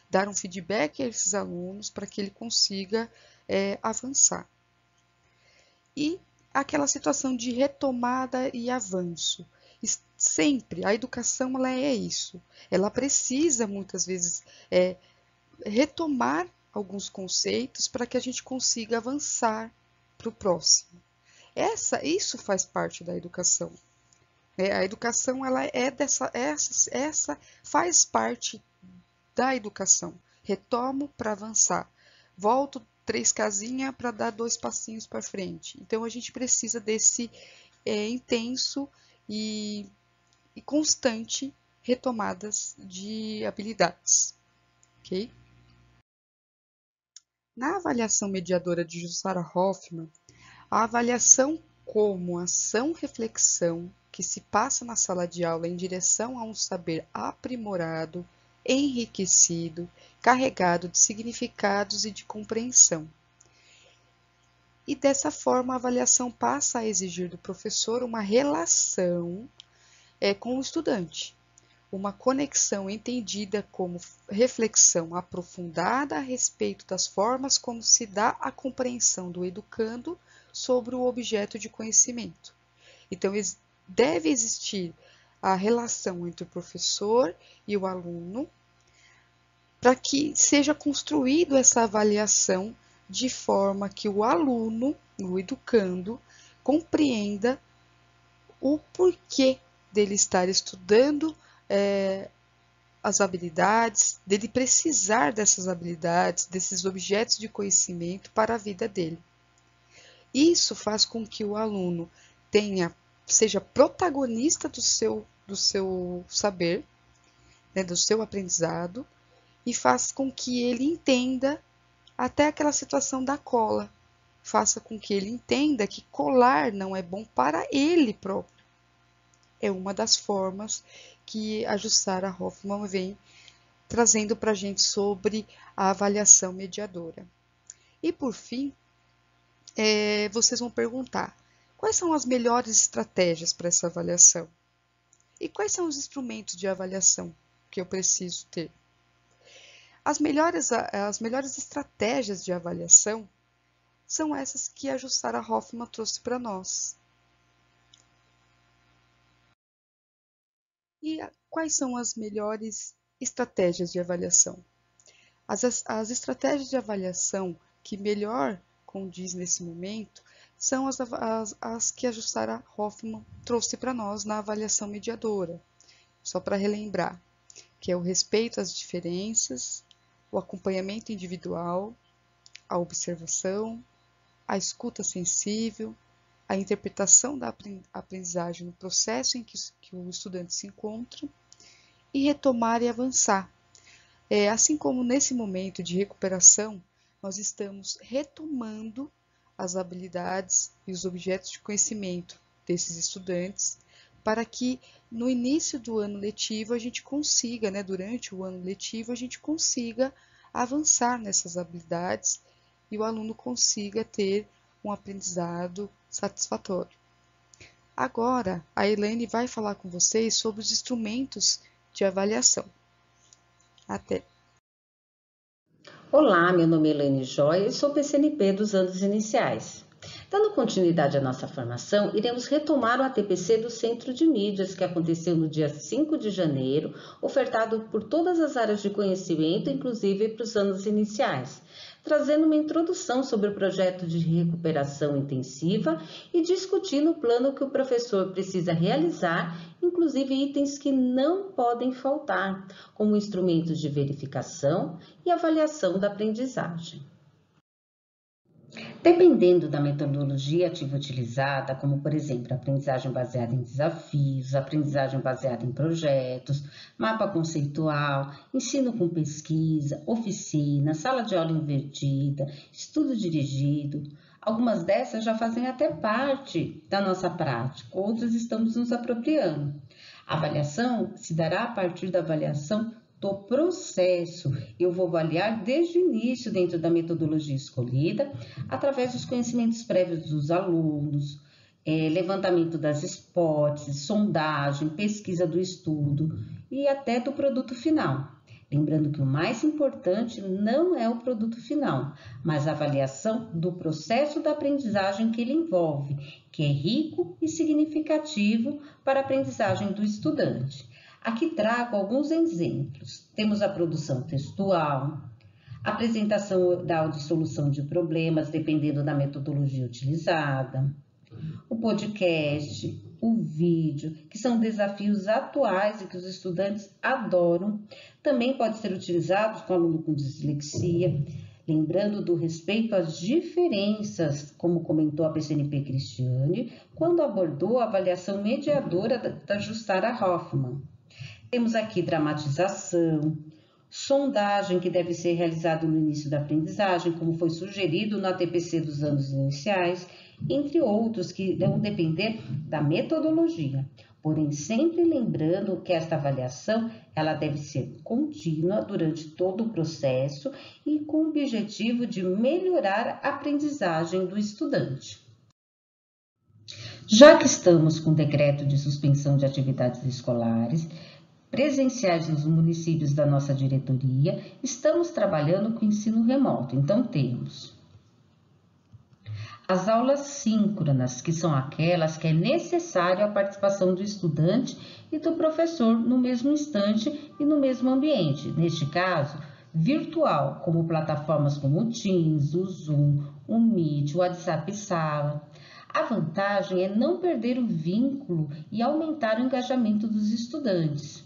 Speaker 8: dar um feedback a esses alunos para que ele consiga avançar. E aquela situação de retomada e avanço. Sempre, a educação ela é isso. Ela precisa, muitas vezes, retomar alguns conceitos para que a gente consiga avançar para o próximo. Isso faz parte da educação. A educação ela essa faz parte da educação. Retomo para avançar. Volto 3 casinhas para dar 2 passinhos para frente. Então, a gente precisa desse intenso e constante retomadas de habilidades. Ok? Na avaliação mediadora de Jussara Hoffmann, a avaliação como ação-reflexão que se passa na sala de aula em direção a um saber aprimorado enriquecido, carregado de significados e de compreensão. E dessa forma, a avaliação passa a exigir do professor uma relação com o estudante, uma conexão entendida como reflexão aprofundada a respeito das formas como se dá a compreensão do educando sobre o objeto de conhecimento. Então, deve existir a relação entre o professor e o aluno para que seja construída essa avaliação de forma que o aluno, o educando, compreenda o porquê dele estar estudando as habilidades, dele precisar dessas habilidades, desses objetos de conhecimento para a vida dele. Isso faz com que o aluno seja protagonista do seu saber, né, do seu aprendizado, e faz com que ele entenda até aquela situação da cola. Faça com que ele entenda que colar não é bom para ele próprio. É uma das formas que a Jussara Hoffmann vem trazendo para a gente sobre a avaliação mediadora. E por fim, vocês vão perguntar, quais são as melhores estratégias para essa avaliação? E quais são os instrumentos de avaliação que eu preciso ter? As melhores estratégias de avaliação são essas que a Jussara Hoffmann trouxe para nós. E quais são as melhores estratégias de avaliação? As estratégias de avaliação que melhor condiz nesse momento são as que a Jussara Hoffmann trouxe para nós na avaliação mediadora. Só para relembrar, que é o respeito às diferenças, o acompanhamento individual, a observação, a escuta sensível, a interpretação da aprendizagem no processo em que o estudante se encontra e retomar e avançar. Assim como nesse momento de recuperação, nós estamos retomando as habilidades e os objetos de conhecimento desses estudantes para que no início do ano letivo a gente consiga, durante o ano letivo, a gente consiga avançar nessas habilidades e o aluno consiga ter um aprendizado satisfatório. Agora, a Elaine vai falar com vocês sobre os instrumentos de avaliação. Até!
Speaker 9: Olá, meu nome é Elaine Joia e sou PCNP dos anos iniciais. Dando continuidade à nossa formação, iremos retomar o ATPC do Centro de Mídias, que aconteceu no dia 5 de janeiro, ofertado por todas as áreas de conhecimento, inclusive para os anos iniciais, trazendo uma introdução sobre o projeto de recuperação intensiva e discutindo o plano que o professor precisa realizar, inclusive itens que não podem faltar, como instrumentos de verificação e avaliação da aprendizagem. Dependendo da metodologia ativa utilizada, como por exemplo, aprendizagem baseada em desafios, aprendizagem baseada em projetos, mapa conceitual, ensino com pesquisa, oficina, sala de aula invertida, estudo dirigido, algumas dessas já fazem até parte da nossa prática, outras estamos nos apropriando. A avaliação se dará a partir da avaliação do processo. Eu vou avaliar desde o início dentro da metodologia escolhida, através dos conhecimentos prévios dos alunos, levantamento das hipóteses, sondagem, pesquisa do estudo e até do produto final. Lembrando que o mais importante não é o produto final, mas a avaliação do processo da aprendizagem que ele envolve, que é rico e significativo para a aprendizagem do estudante. Aqui trago alguns exemplos. Temos a produção textual, a apresentação da audiosolução de problemas, dependendo da metodologia utilizada, o podcast, o vídeo, que são desafios atuais e que os estudantes adoram. Também pode ser utilizado com aluno com dislexia, lembrando do respeito às diferenças, como comentou a PCNP Cristiane, quando abordou a avaliação mediadora da Jussara Hoffmann. Temos aqui dramatização, sondagem que deve ser realizada no início da aprendizagem, como foi sugerido no ATPC dos anos iniciais, entre outros que irão depender da metodologia. Porém, sempre lembrando que esta avaliação ela deve ser contínua durante todo o processo e com o objetivo de melhorar a aprendizagem do estudante. Já que estamos com o decreto de suspensão de atividades escolares presenciais nos municípios da nossa diretoria, estamos trabalhando com ensino remoto. Então, temos as aulas síncronas, que são aquelas que é necessário a participação do estudante e do professor no mesmo instante e no mesmo ambiente. Neste caso, virtual, como plataformas como o Teams, o Zoom, o Meet, o WhatsApp Sala. A vantagem é não perder o vínculo e aumentar o engajamento dos estudantes.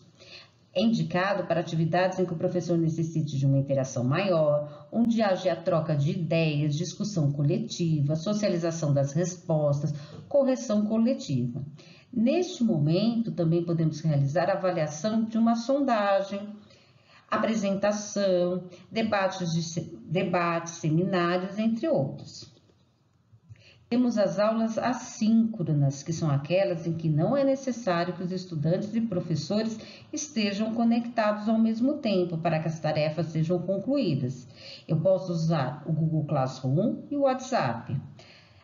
Speaker 9: É indicado para atividades em que o professor necessite de uma interação maior, onde haja a troca de ideias, discussão coletiva, socialização das respostas, correção coletiva. Neste momento, também podemos realizar a avaliação de uma sondagem, apresentação, debates, seminários, entre outros. Temos as aulas assíncronas, que são aquelas em que não é necessário que os estudantes e professores estejam conectados ao mesmo tempo para que as tarefas sejam concluídas. Eu posso usar o Google Classroom e o WhatsApp.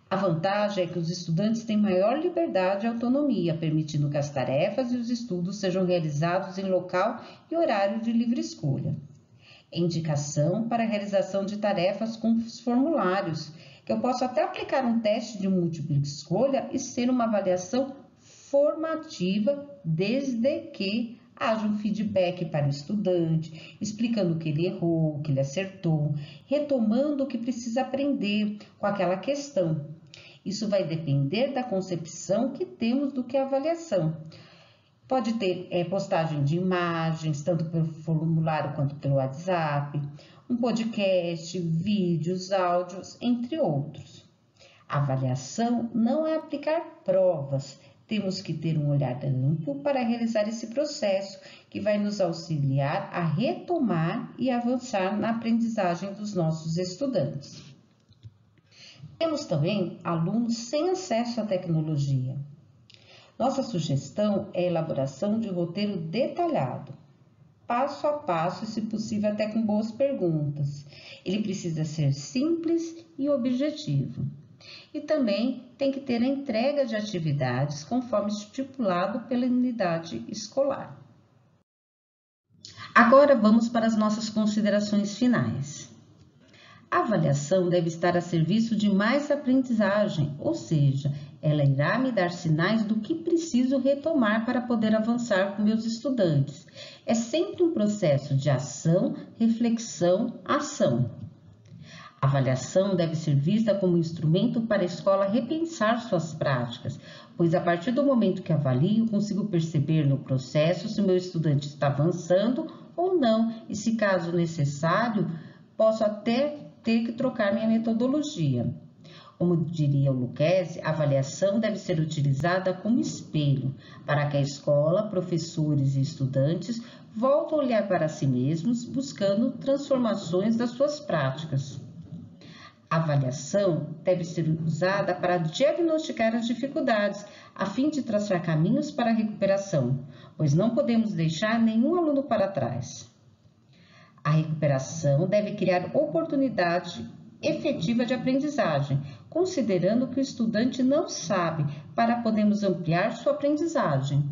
Speaker 9: A vantagem é que os estudantes têm maior liberdade e autonomia, permitindo que as tarefas e os estudos sejam realizados em local e horário de livre escolha. Indicação para a realização de tarefas com os formulários, que eu posso até aplicar um teste de múltipla escolha e ser uma avaliação formativa, desde que haja um feedback para o estudante, explicando o que ele errou, o que ele acertou, retomando o que precisa aprender com aquela questão. Isso vai depender da concepção que temos do que é avaliação. Pode ter postagem de imagens, tanto pelo formulário quanto pelo WhatsApp, um podcast, vídeos, áudios, entre outros. A avaliação não é aplicar provas. Temos que ter um olhar amplo para realizar esse processo, que vai nos auxiliar a retomar e avançar na aprendizagem dos nossos estudantes. Temos também alunos sem acesso à tecnologia. Nossa sugestão é a elaboração de um roteiro detalhado, passo a passo e, se possível, até com boas perguntas. Ele precisa ser simples e objetivo. E também tem que ter a entrega de atividades conforme estipulado pela unidade escolar. Agora vamos para as nossas considerações finais. A avaliação deve estar a serviço de mais aprendizagem, ou seja, ela irá me dar sinais do que preciso retomar para poder avançar com meus estudantes. É sempre um processo de ação, reflexão, ação. A avaliação deve ser vista como instrumento para a escola repensar suas práticas, pois a partir do momento que avalio, consigo perceber no processo se o meu estudante está avançando ou não, e se caso necessário, posso até ter que trocar minha metodologia. Como diria o Lucchesi, a avaliação deve ser utilizada como espelho, para que a escola, professores e estudantes voltem a olhar para si mesmos, buscando transformações das suas práticas. A avaliação deve ser usada para diagnosticar as dificuldades, a fim de traçar caminhos para a recuperação, pois não podemos deixar nenhum aluno para trás. A recuperação deve criar oportunidade efetiva de aprendizagem, considerando que o estudante não sabe, para podermos ampliar sua aprendizagem.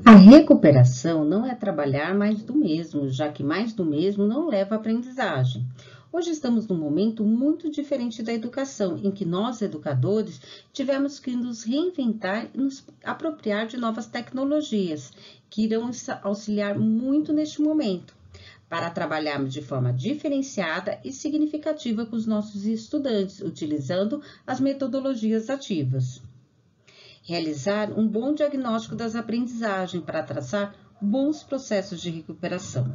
Speaker 9: A recuperação não é trabalhar mais do mesmo, já que mais do mesmo não leva à aprendizagem. Hoje estamos num momento muito diferente da educação, em que nós, educadores, tivemos que nos reinventar e nos apropriar de novas tecnologias, que irão auxiliar muito neste momento, para trabalharmos de forma diferenciada e significativa com os nossos estudantes, utilizando as metodologias ativas. Realizar um bom diagnóstico das aprendizagens para traçar bons processos de recuperação.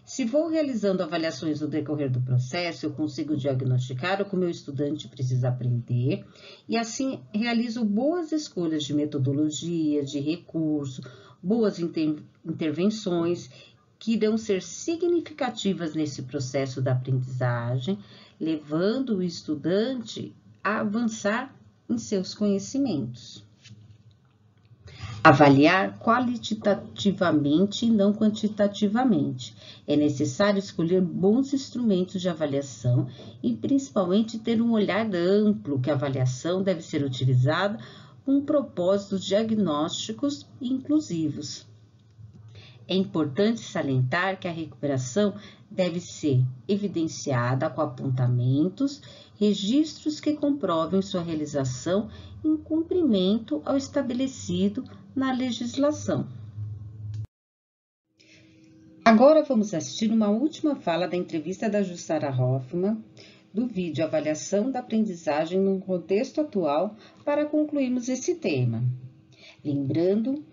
Speaker 9: Se vou realizando avaliações no decorrer do processo, eu consigo diagnosticar o que o meu estudante precisa aprender e assim realizo boas escolhas de metodologia, de recurso, boas intervenções que irão ser significativas nesse processo da aprendizagem, levando o estudante a avançar em seus conhecimentos. Avaliar qualitativamente e não quantitativamente. É necessário escolher bons instrumentos de avaliação e, principalmente, ter um olhar amplo, que a avaliação deve ser utilizada com propósitos diagnósticos e inclusivos. É importante salientar que a recuperação deve ser evidenciada com apontamentos, registros que comprovem sua realização em cumprimento ao estabelecido na legislação. Agora vamos assistir uma última fala da entrevista da Jussara Hoffmann, do vídeo Avaliação da Aprendizagem no Contexto Atual, para concluirmos esse tema. Lembrando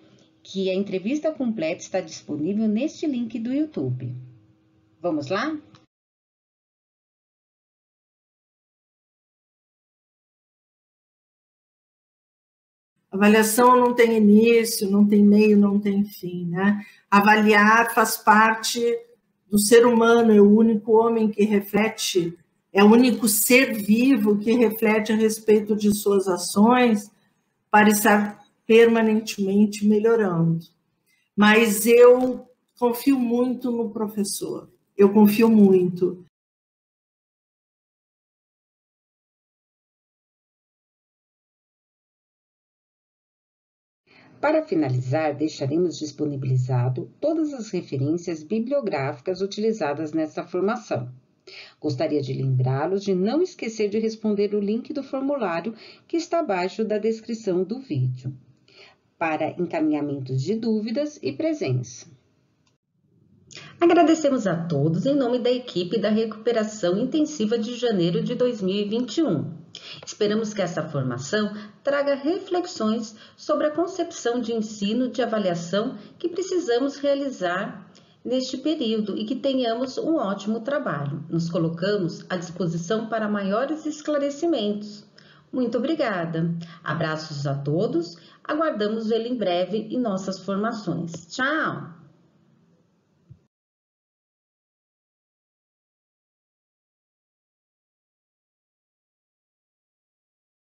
Speaker 9: que a entrevista completa está disponível neste link do YouTube. Vamos lá?
Speaker 4: Avaliação não tem início, não tem meio, não tem fim, né? Avaliar faz parte do ser humano, é o único homem que reflete, é o único ser vivo que reflete a respeito de suas ações para estar permanentemente melhorando. Mas eu confio muito no professor, eu confio muito.
Speaker 9: Para finalizar, deixaremos disponibilizado todas as referências bibliográficas utilizadas nesta formação. Gostaria de lembrá-los de não esquecer de responder o link do formulário que está abaixo da descrição do vídeo, para encaminhamentos de dúvidas e presença. Agradecemos a todos em nome da equipe da Recuperação Intensiva de janeiro de 2021. Esperamos que essa formação traga reflexões sobre a concepção de ensino de avaliação que precisamos realizar neste período e que tenhamos um ótimo trabalho. Nos colocamos à disposição para maiores esclarecimentos. Muito obrigada. Abraços a todos. Aguardamos vê-lo em breve em nossas formações. Tchau!